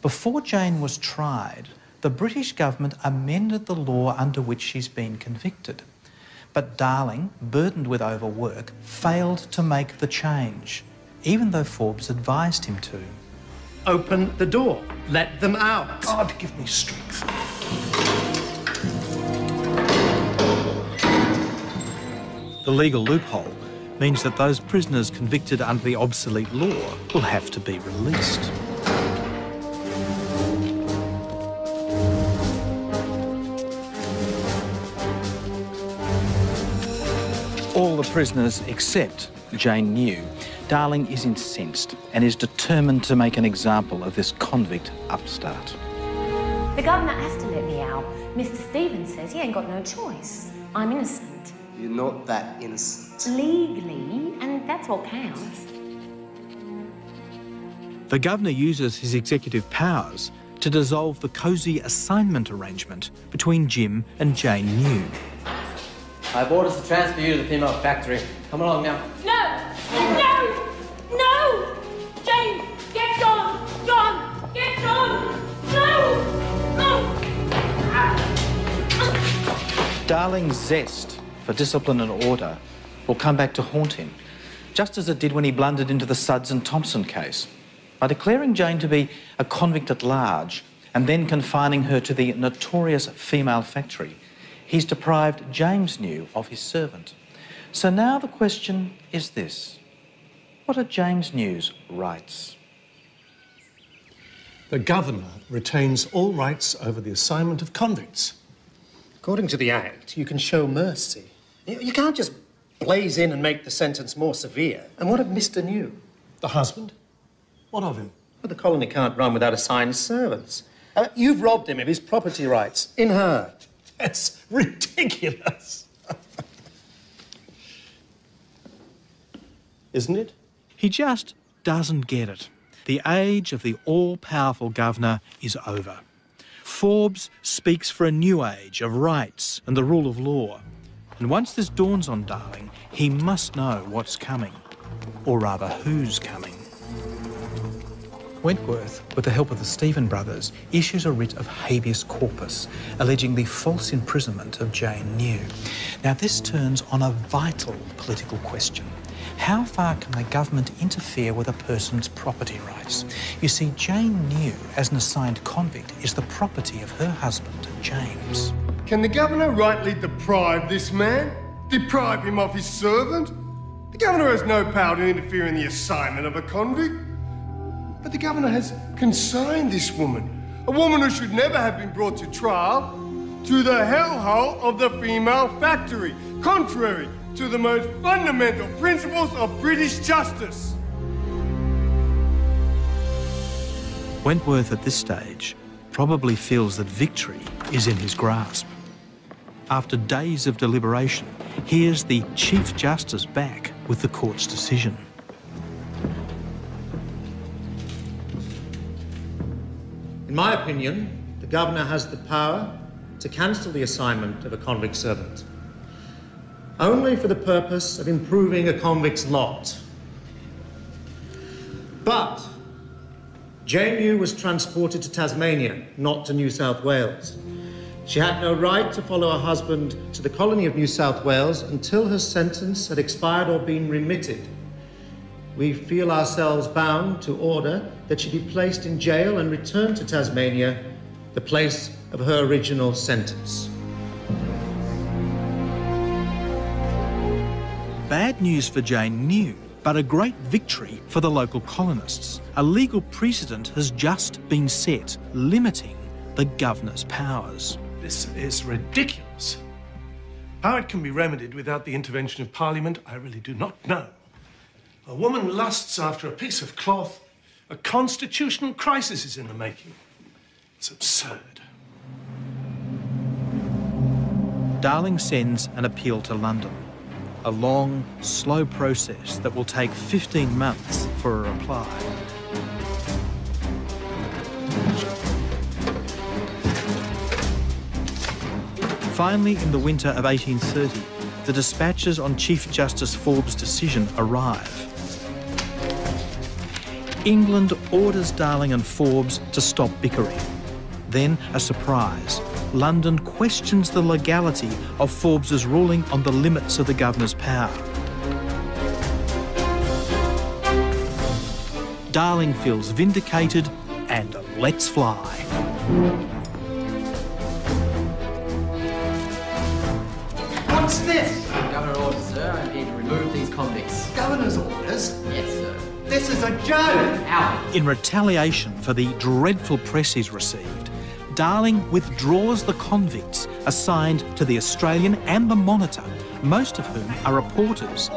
Before Jane was tried, the British government amended the law under which she's been convicted. But Darling, burdened with overwork, failed to make the change, even though Forbes advised him to. Open the door. Let them out. God, give me strength. The legal loophole means that those prisoners convicted under the obsolete law will have to be released. All the prisoners except Jane New. Darling is incensed and is determined to make an example of this convict upstart. The governor has to let me out. Mr. Stevens says he ain't got no choice. I'm innocent. You're not that innocent. Legally, and that's what counts. The governor uses his executive powers to dissolve the cosy assignment arrangement between Jim and Jane New. I have orders to transfer you to the female factory. Come along now. No! No! No! Jane, get John! John, get John! No! No! Darling's zest for discipline and order will come back to haunt him, just as it did when he blundered into the Sudds and Thompson case. By declaring Jane to be a convict at large and then confining her to the notorious female factory, he's deprived James New of his servant. So now the question is this: what are James New's rights? The governor retains all rights over the assignment of convicts. According to the Act, you can show mercy. You can't just blaze in and make the sentence more severe. And what of Mr. New? The husband? What of him? Well, the colony can't run without assigned servants. You've robbed him of his property rights in her. That's ridiculous. Isn't it? He just doesn't get it. The age of the all-powerful governor is over. Forbes speaks for a new age of rights and the rule of law. And once this dawns on Darling, he must know what's coming. Or rather, who's coming. Wentworth, with the help of the Stephen brothers, issues a writ of habeas corpus, alleging the false imprisonment of Jane New. Now, this turns on a vital political question. How far can the government interfere with a person's property rights? You see, Jane New, as an assigned convict, is the property of her husband, James. Can the governor rightly deprive this man? Deprive him of his servant? The governor has no power to interfere in the assignment of a convict. But the governor has consigned this woman, a woman who should never have been brought to trial, to the hellhole of the female factory, contrary to the most fundamental principles of British justice. Wentworth, at this stage, probably feels that victory is in his grasp. After days of deliberation, here's the Chief Justice back with the court's decision. In my opinion, the governor has the power to cancel the assignment of a convict servant, only for the purpose of improving a convict's lot. But Jane New was transported to Tasmania, not to New South Wales. She had no right to follow her husband to the colony of New South Wales until her sentence had expired or been remitted. We feel ourselves bound to order that she be placed in jail and returned to Tasmania, the place of her original sentence. Bad news for Jane New, but a great victory for the local colonists. A legal precedent has just been set, limiting the governor's powers. This is ridiculous. How it can be remedied without the intervention of Parliament, I really do not know. A woman lusts after a piece of cloth. A constitutional crisis is in the making. It's absurd. Darling sends an appeal to London. A long, slow process that will take 15 months for a reply. Finally, in the winter of 1830, the dispatches on Chief Justice Forbes' decision arrive. England orders Darling and Forbes to stop bickering. Then, a surprise. London questions the legality of Forbes' ruling on the limits of the governor's power. Darling feels vindicated and lets fly. What's this? Governor orders, sir. I'm here to remove these convicts. Governor's orders? Yes, sir. This is a joke! Out. In retaliation for the dreadful press he's received, Darling withdraws the convicts assigned to the Australian and the Monitor, most of whom are reporters.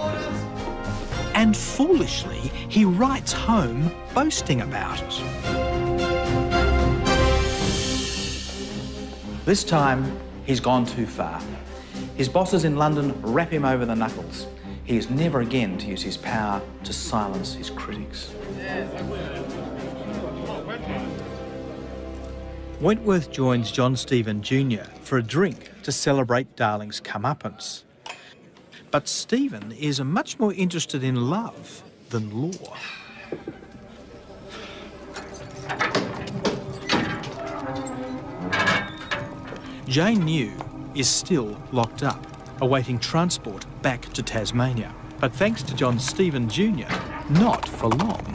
And foolishly, he writes home boasting about it. This time, he's gone too far. His bosses in London rap him over the knuckles. He is never again to use his power to silence his critics. Wentworth joins John Stephen Jr. for a drink to celebrate Darling's comeuppance. But Stephen is much more interested in love than law. Jane New is still locked up, awaiting transport back to Tasmania. But thanks to John Stephen Jr., not for long.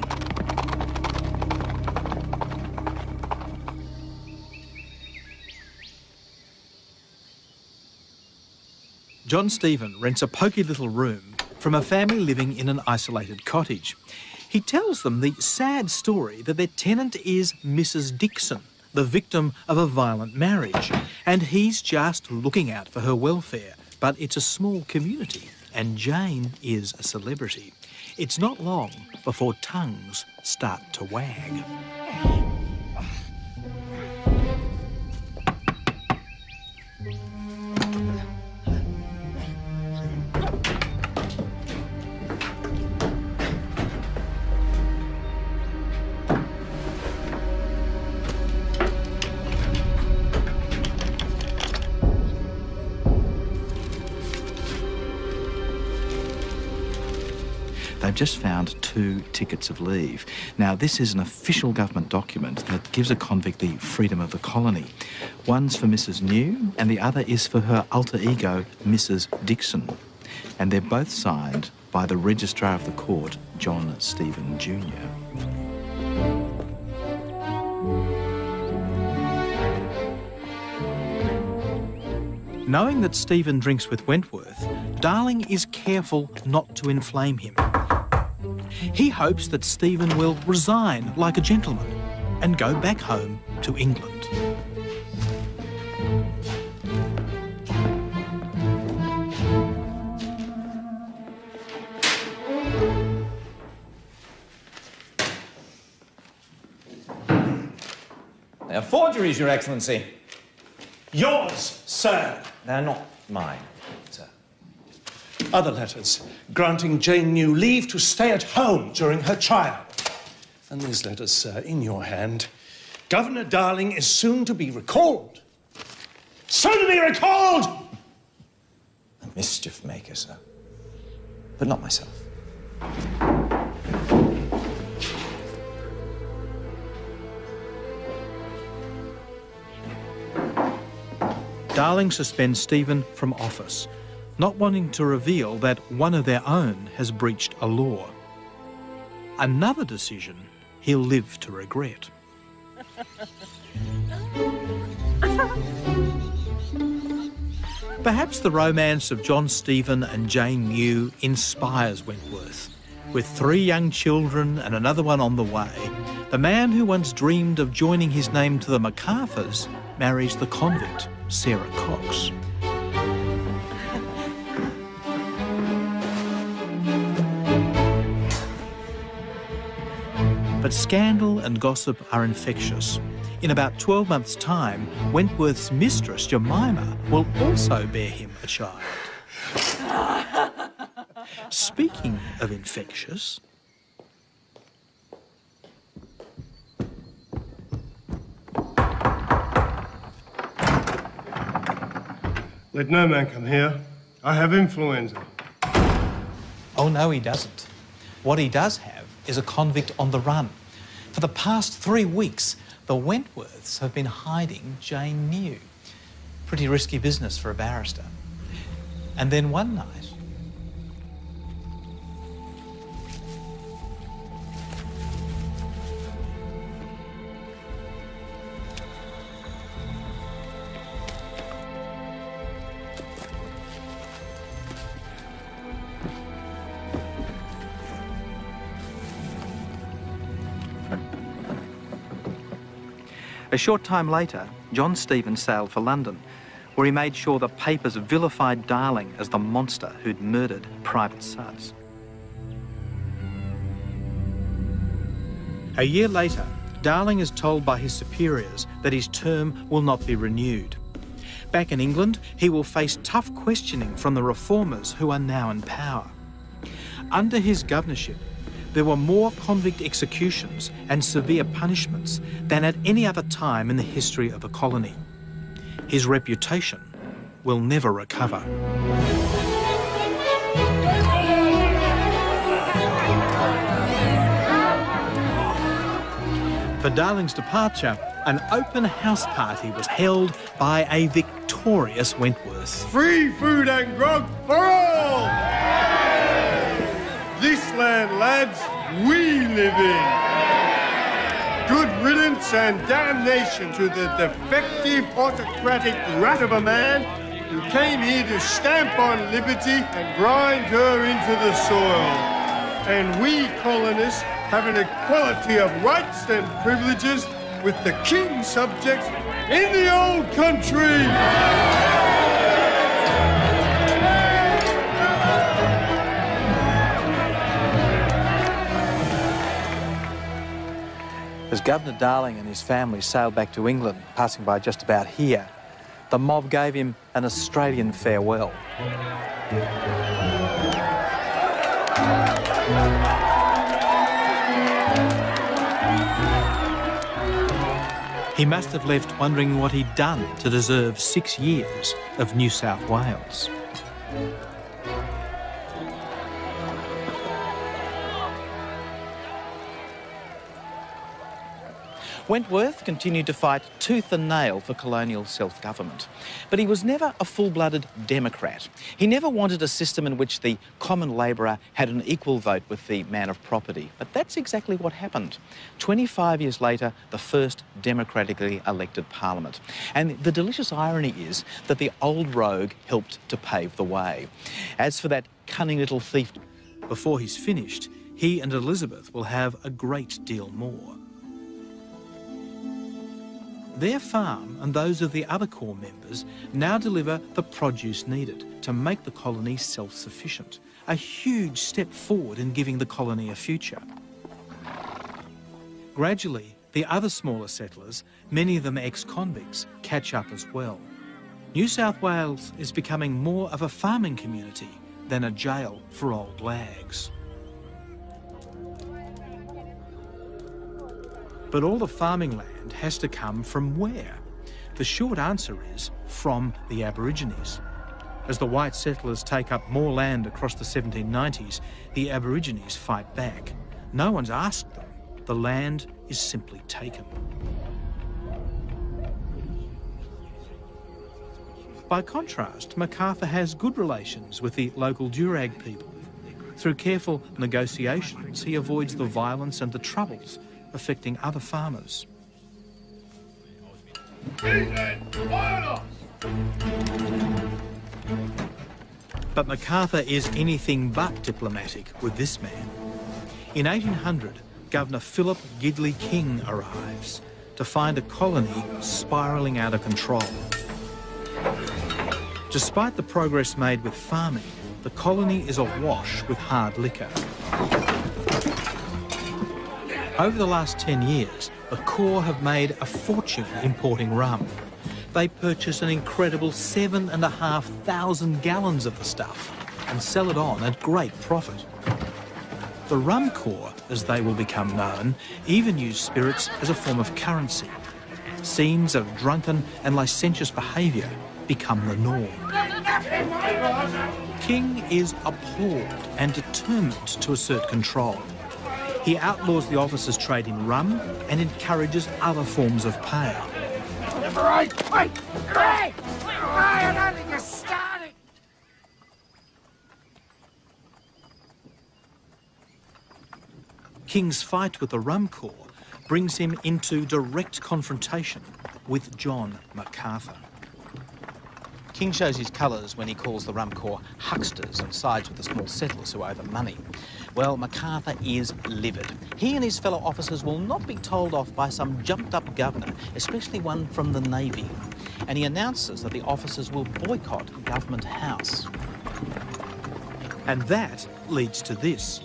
John Stephen rents a poky little room from a family living in an isolated cottage. He tells them the sad story that their tenant is Mrs. Dixon, the victim of a violent marriage, and he's just looking out for her welfare. But it's a small community, and Jane is a celebrity. It's not long before tongues start to wag. They've just found 2 tickets of leave. Now, this is an official government document that gives a convict the freedom of the colony. One's for Mrs. New, and the other is for her alter ego, Mrs. Dixon. And they're both signed by the Registrar of the Court, John Stephen Jr. Knowing that Stephen drinks with Wentworth, Darling is careful not to inflame him. He hopes that Stephen will resign like a gentleman and go back home to England. They are forgeries, Your Excellency. Yours, sir. They're not mine, sir. Other letters granting Jane New leave to stay at home during her trial. And these letters, sir, in your hand. Governor Darling is soon to be recalled. Soon to be recalled! A mischief maker, sir. But not myself. Darling suspends Stephen from office, not wanting to reveal that one of their own has breached a law. Another decision he'll live to regret. Perhaps the romance of John Stephen and Jane New inspires Wentworth. With 3 young children and another one on the way, the man who once dreamed of joining his name to the MacArthurs marries the convict, Sarah Cox. But scandal and gossip are infectious. In about 12 months' time, Wentworth's mistress, Jemima, will also bear him a child. Speaking of infectious... Let no man come here. I have influenza. Oh, no, he doesn't. What he does have is a convict on the run. For the past 3 weeks, the Wentworths have been hiding Jane New. Pretty risky business for a barrister. And then one night... A short time later, John Stephen sailed for London, where he made sure the papers vilified Darling as the monster who'd murdered Private Sudds. A year later, Darling is told by his superiors that his term will not be renewed. Back in England, he will face tough questioning from the reformers who are now in power. Under his governorship, there were more convict executions and severe punishments than at any other time in the history of the colony. His reputation will never recover. For Darling's departure, an open house party was held by a victorious Wentworth. Free food and grog for all! This land, lads, we live in. Good riddance and damnation to the defective autocratic rat of a man who came here to stamp on liberty and grind her into the soil. And we colonists have an equality of rights and privileges with the king's subjects in the old country. As Governor Darling and his family sailed back to England, passing by just about here, the mob gave him an Australian farewell. He must have left wondering what he'd done to deserve 6 years of New South Wales. Wentworth continued to fight tooth and nail for colonial self-government, but he was never a full-blooded Democrat. He never wanted a system in which the common labourer had an equal vote with the man of property. But that's exactly what happened. 25 years later, the first democratically elected parliament. And the delicious irony is that the old rogue helped to pave the way. As for that cunning little thief, before he's finished, he and Elizabeth will have a great deal more. Their farm and those of the other core members now deliver the produce needed to make the colony self-sufficient, a huge step forward in giving the colony a future. Gradually, the other smaller settlers, many of them ex-convicts, catch up as well. New South Wales is becoming more of a farming community than a jail for old lags. But all the farming land has to come from where? The short answer is from the Aborigines. As the white settlers take up more land across the 1790s, the Aborigines fight back. No one's asked them. The land is simply taken. By contrast, MacArthur has good relations with the local Durag people. Through careful negotiations, he avoids the violence and the troubles affecting other farmers. But MacArthur is anything but diplomatic with this man. In 1800, Governor Philip Gidley King arrives to find a colony spiralling out of control. Despite the progress made with farming, the colony is awash with hard liquor. Over the last 10 years, the Corps have made a fortune importing rum. They purchase an incredible 7,500 gallons of the stuff and sell it on at great profit. The Rum Corps, as they will become known, even use spirits as a form of currency. Scenes of drunken and licentious behaviour become the norm. King is appalled and determined to assert control. He outlaws the officers' trade in rum and encourages other forms of pay. King's fight with the Rum Corps brings him into direct confrontation with John MacArthur. King shows his colours when he calls the Rum Corps hucksters and sides with the small settlers who owe them money. Well, MacArthur is livid. He and his fellow officers will not be told off by some jumped-up governor, especially one from the Navy. And he announces that the officers will boycott Government House. And that leads to this.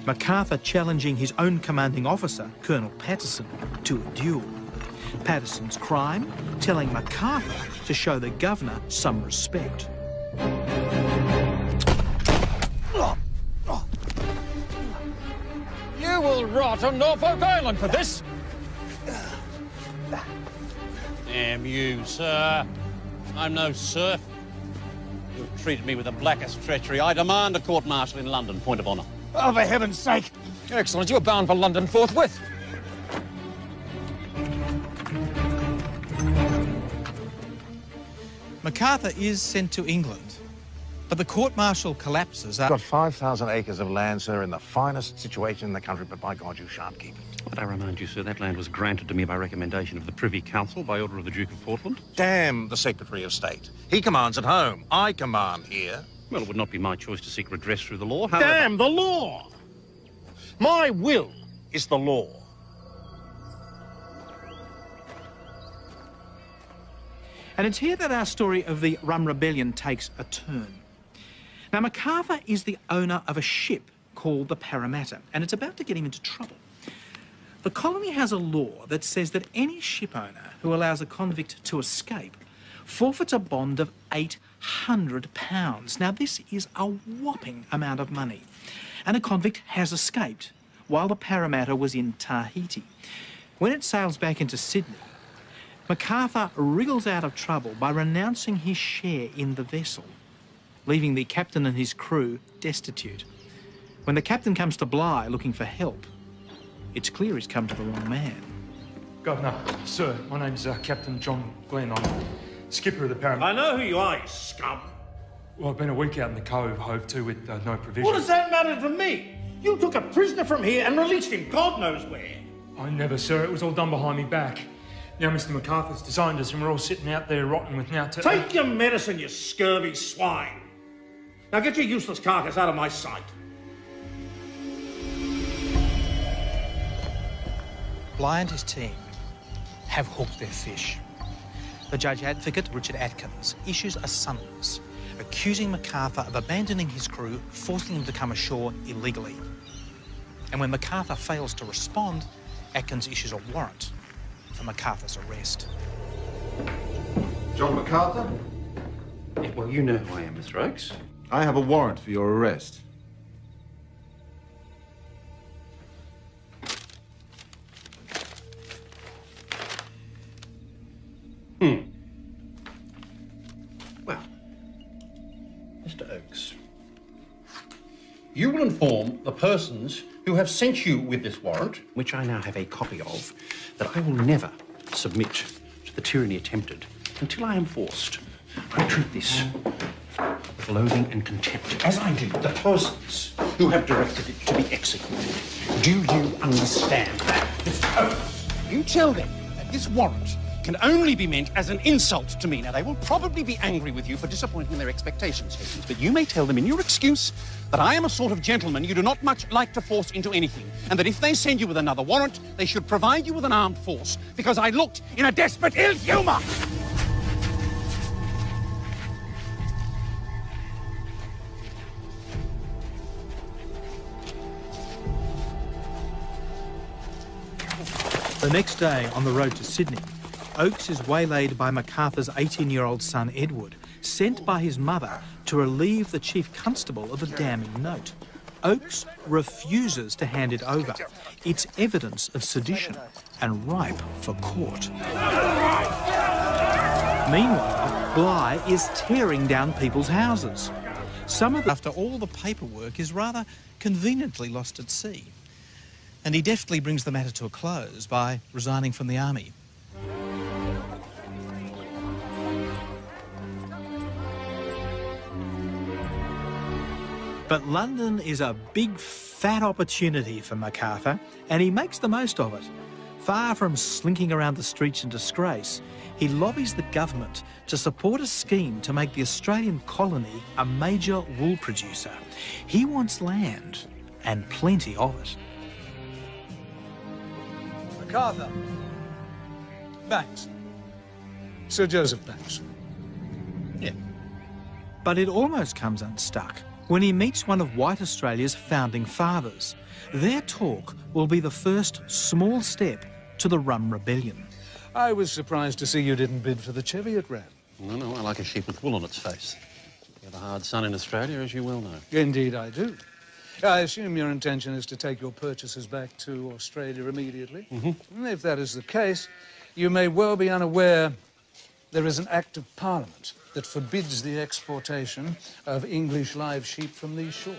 MacArthur challenging his own commanding officer, Colonel Patterson, to a duel. Patterson's crime? Telling MacArthur to show the governor some respect. rot on Norfolk Island for this. Damn you, sir. I'm no serf. You've treated me with the blackest treachery. I demand a court-martial in London, point of honour. Oh, for heaven's sake! Excellent, you're bound for London forthwith. MacArthur is sent to England, but the court-martial collapses. You've got 5,000 acres of land, sir, in the finest situation in the country, but by God, you shan't keep it. But I remind you, sir, that land was granted to me by recommendation of the Privy Council by order of the Duke of Portland. Damn the Secretary of State. He commands at home. I command here. Well, it would not be my choice to seek redress through the law. However... Damn the law! My will is the law. And it's here that our story of the Rum Rebellion takes a turn. Now, MacArthur is the owner of a ship called the Parramatta, and it's about to get him into trouble. The colony has a law that says that any ship owner who allows a convict to escape forfeits a bond of £800. Now, this is a whopping amount of money. And a convict has escaped while the Parramatta was in Tahiti. When it sails back into Sydney, MacArthur wriggles out of trouble by renouncing his share in the vessel, leaving the captain and his crew destitute. When the captain comes to Bligh looking for help, it's clear he's come to the wrong man. Governor, sir, my name's Captain John Glenn. I'm skipper of the Parramatta. I know who you are, you scum. Well, I've been a week out in the cove, hove to, with no provision. What does that matter to me? You took a prisoner from here and released him God knows where. I never, sir. It was all done behind me back. Now Mr. MacArthur's designed us and we're all sitting out there rotting with now... Take your medicine, you scurvy swine. Now get your useless carcass out of my sight. Bligh and his team have hooked their fish. The Judge Advocate, Richard Atkins, issues a summons accusing MacArthur of abandoning his crew, forcing them to come ashore illegally. And when MacArthur fails to respond, Atkins issues a warrant for MacArthur's arrest. John MacArthur? Yeah, well, you know who I am, Mr. Oakes. I have a warrant for your arrest. Well, Mr. Oakes, you will inform the persons who have sent you with this warrant, which I now have a copy of, that I will never submit to the tyranny attempted until I am forced. I treat this with loathing and contempt, as I do the persons who have directed it to be executed. Do you understand that, Mr. Oakes? You tell them that this warrant can only be meant as an insult to me. Now, they will probably be angry with you for disappointing their expectations, Higgins, but you may tell them in your excuse that I am a sort of gentleman you do not much like to force into anything, and that if they send you with another warrant, they should provide you with an armed force, because I looked in a desperate ill humour. The next day, on the road to Sydney, Oakes is waylaid by MacArthur's 18-year-old son, Edward, sent by his mother to relieve the chief constable of a damning note. Oakes refuses to hand it over. It's evidence of sedition and ripe for court. Meanwhile, Bligh is tearing down people's houses. Some of after all the paperwork is rather conveniently lost at sea. And he deftly brings the matter to a close by resigning from the army. But London is a big, fat opportunity for MacArthur, and he makes the most of it. Far from slinking around the streets in disgrace, he lobbies the government to support a scheme to make the Australian colony a major wool producer. He wants land, and plenty of it. MacArthur. Banks. Sir Joseph Banks. Yeah. But it almost comes unstuck when he meets one of white Australia's founding fathers. Their talk will be the first small step to the Rum Rebellion. I was surprised to see you didn't bid for the Cheviot Ram. No, I like a sheep with wool on its face. You have a hard sun in Australia, as you well know. Indeed I do. I assume your intention is to take your purchases back to Australia immediately. Mm-hmm. If that is the case, you may well be unaware there is an Act of Parliament that forbids the exportation of English live sheep from these shores.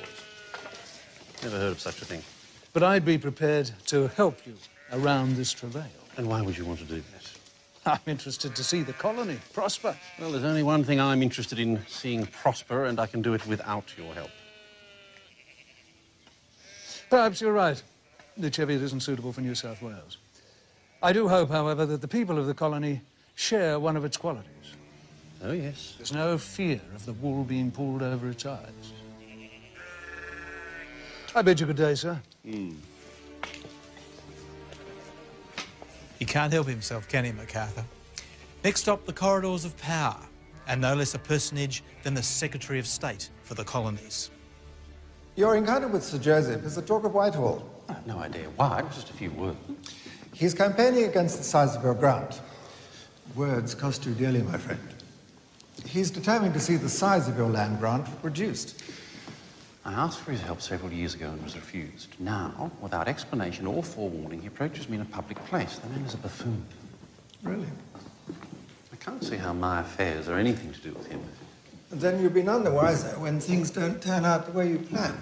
Never heard of such a thing. But I'd be prepared to help you around this travail. And why would you want to do that? I'm interested to see the colony prosper. Well, there's only one thing I'm interested in seeing prosper, and I can do it without your help. Perhaps you're right. The Cheviot isn't suitable for New South Wales. I do hope, however, that the people of the colony share one of its qualities. Oh, yes. There's no fear of the wool being pulled over its eyes. I bid you good day, sir. He can't help himself, can he, MacArthur? Next stop, the corridors of power, and no less a personage than the Secretary of State for the colonies. Your encounter with Sir Joseph is the talk of Whitehall. I have no idea why, just a few words. He's campaigning against the size of your grant. Words cost you dearly, my friend. He's determined to see the size of your land grant reduced. I asked for his help several years ago and was refused. Now, without explanation or forewarning, he approaches me in a public place. The man is a buffoon. Really? I can't see how my affairs are anything to do with him. And then you'll be none the wiser when things don't turn out the way you plan.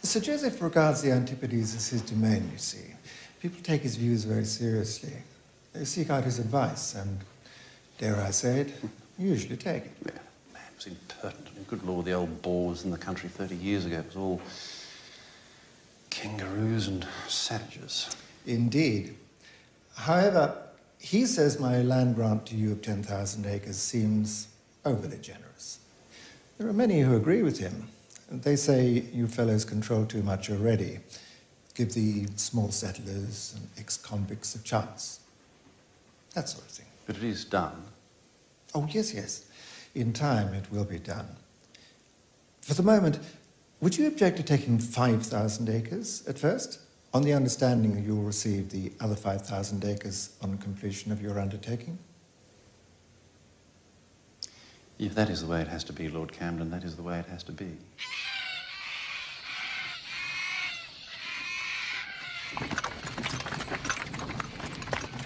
Sir Joseph regards the Antipodes as his domain, you see. People take his views very seriously. They seek out his advice and, dare I say it, usually take it. Yeah, man, it was impertinent. Good Lord, the old boar was in the country 30 years ago. It was all kangaroos and savages. Indeed. However, he says my land grant to you of 10,000 acres seems overly generous. There are many who agree with him. They say you fellows control too much already. Give the small settlers and ex-convicts a chance. That sort of thing. But it is done. Oh, yes, yes. In time, it will be done. For the moment, would you object to taking 5,000 acres at first, on the understanding that you'll receive the other 5,000 acres on completion of your undertaking? If that is the way it has to be, Lord Camden, that is the way it has to be.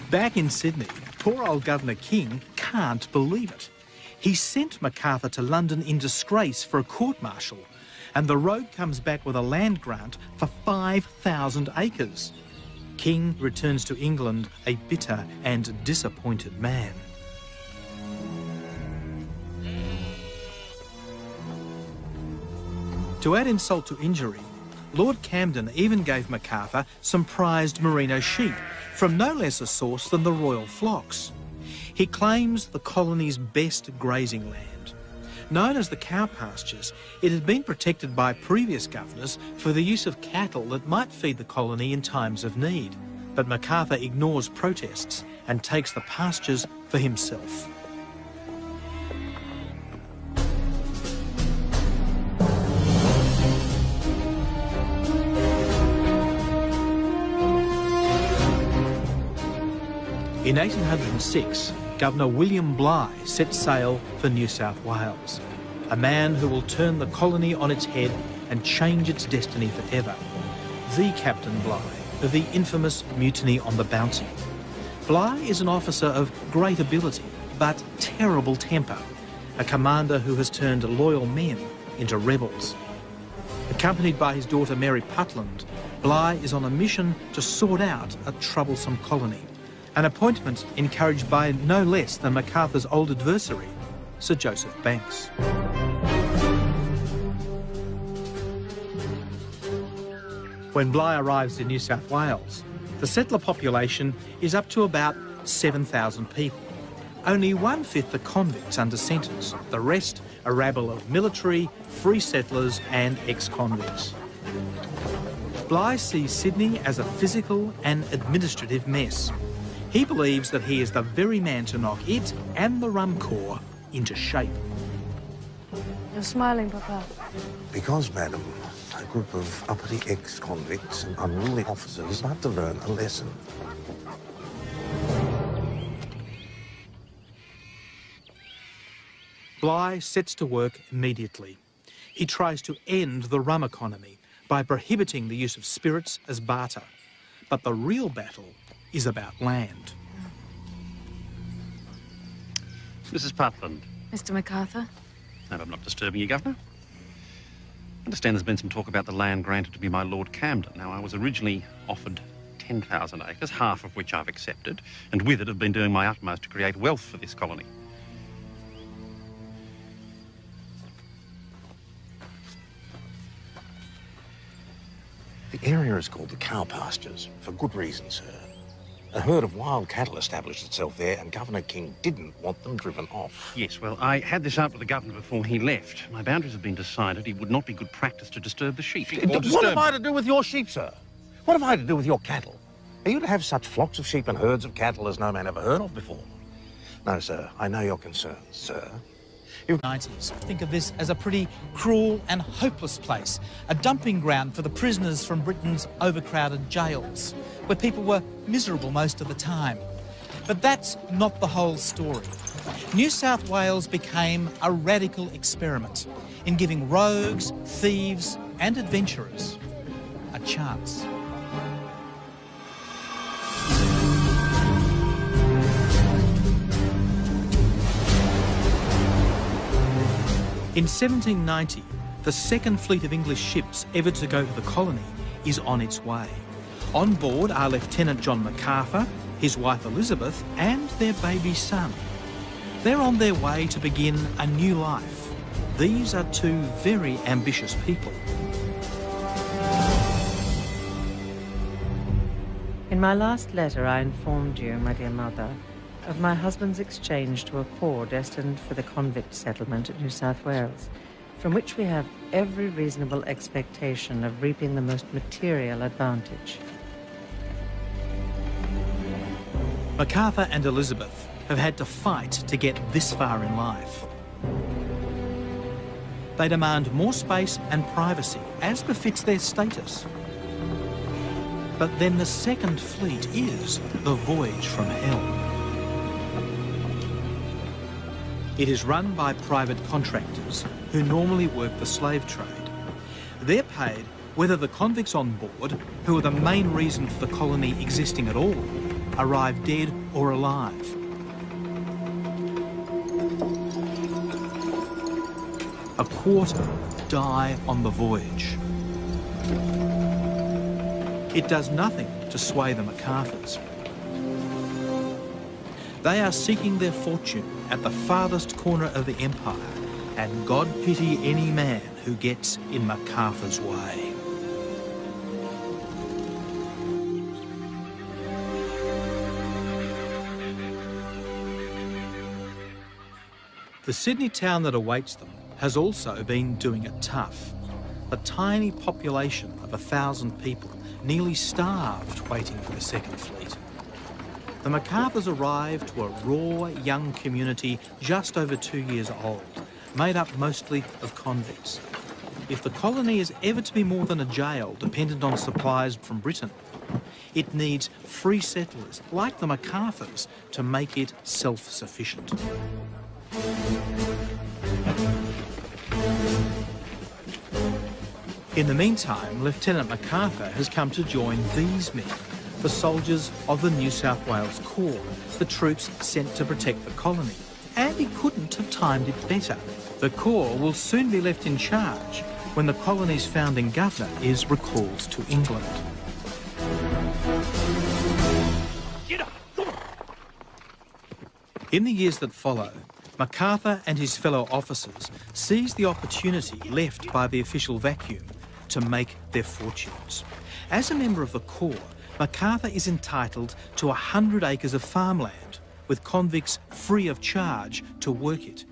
Back in Sydney, poor old Governor King can't believe it. He sent MacArthur to London in disgrace for a court-martial, and the road comes back with a land grant for 5,000 acres. King returns to England a bitter and disappointed man. To add insult to injury, Lord Camden even gave MacArthur some prized merino sheep from no less a source than the royal flocks. He claims the colony's best grazing land. Known as the cow pastures, it had been protected by previous governors for the use of cattle that might feed the colony in times of need. But MacArthur ignores protests and takes the pastures for himself. In 1806, Governor William Bligh set sail for New South Wales, a man who will turn the colony on its head and change its destiny forever. The Captain Bligh of the infamous mutiny on the Bounty. Bligh is an officer of great ability, but terrible temper, a commander who has turned loyal men into rebels. Accompanied by his daughter Mary Putland, Bligh is on a mission to sort out a troublesome colony. An appointment encouraged by no less than MacArthur's old adversary, Sir Joseph Banks. When Bligh arrives in New South Wales, the settler population is up to about 7,000 people. Only 1/5 are convicts under sentence, the rest a rabble of military, free settlers and ex-convicts. Bligh sees Sydney as a physical and administrative mess. He believes that he is the very man to knock it and the Rum Corps into shape. You're smiling, Papa. Because, madam, a group of uppity ex-convicts and unruly officers have to learn a lesson. Bligh sets to work immediately. He tries to end the rum economy by prohibiting the use of spirits as barter. But the real battle is about land. Mrs. Putland. Mr. MacArthur? I hope I'm not disturbing you, Governor. I understand there's been some talk about the land granted to me by Lord Camden. Now, I was originally offered 10,000 acres, half of which I've accepted, and with it have been doing my utmost to create wealth for this colony. The area is called the Cow Pastures, for good reason, sir. A herd of wild cattle established itself there, and Governor King didn't want them driven off. Yes, well, I had this up with the Governor before he left. My boundaries have been decided. It would not be good practice to disturb the sheep. What have I to do with your sheep, sir? What have I to do with your cattle? Are you to have such flocks of sheep and herds of cattle as no man ever heard of before? No, sir, I know your concerns, sir. 90s. Think of this as a pretty cruel and hopeless place, a dumping ground for the prisoners from Britain's overcrowded jails, where people were miserable most of the time. But that's not the whole story. New South Wales became a radical experiment in giving rogues, thieves and adventurers a chance. In 1790, the second fleet of English ships ever to go to the colony is on its way. On board are Lieutenant John MacArthur, his wife Elizabeth, and their baby son. They're on their way to begin a new life. These are two very ambitious people. In my last letter, I informed you, my dear mother, of my husband's exchange to a corps destined for the convict settlement at New South Wales, from which we have every reasonable expectation of reaping the most material advantage. MacArthur and Elizabeth have had to fight to get this far in life. They demand more space and privacy, as befits their status. But then the second fleet is the voyage from hell. It is run by private contractors who normally work the slave trade. They're paid whether the convicts on board, who are the main reason for the colony existing at all, arrive dead or alive. A quarter die on the voyage. It does nothing to sway the MacArthurs. They are seeking their fortune at the farthest corner of the empire, and God pity any man who gets in MacArthur's way. The Sydney town that awaits them has also been doing it tough. A tiny population of 1,000 people, nearly starved waiting for the second fleet. The MacArthurs arrived to a raw, young community just over 2 years old, made up mostly of convicts. If the colony is ever to be more than a jail dependent on supplies from Britain, it needs free settlers like the MacArthurs to make it self-sufficient. In the meantime, Lieutenant MacArthur has come to join these men, the soldiers of the New South Wales Corps, the troops sent to protect the colony. And he couldn't have timed it better. The Corps will soon be left in charge when the colony's founding governor is recalled to England. In the years that follow, MacArthur and his fellow officers seized the opportunity left by the official vacuum to make their fortunes. As a member of the Corps, MacArthur is entitled to 100 acres of farmland, with convicts free of charge to work it,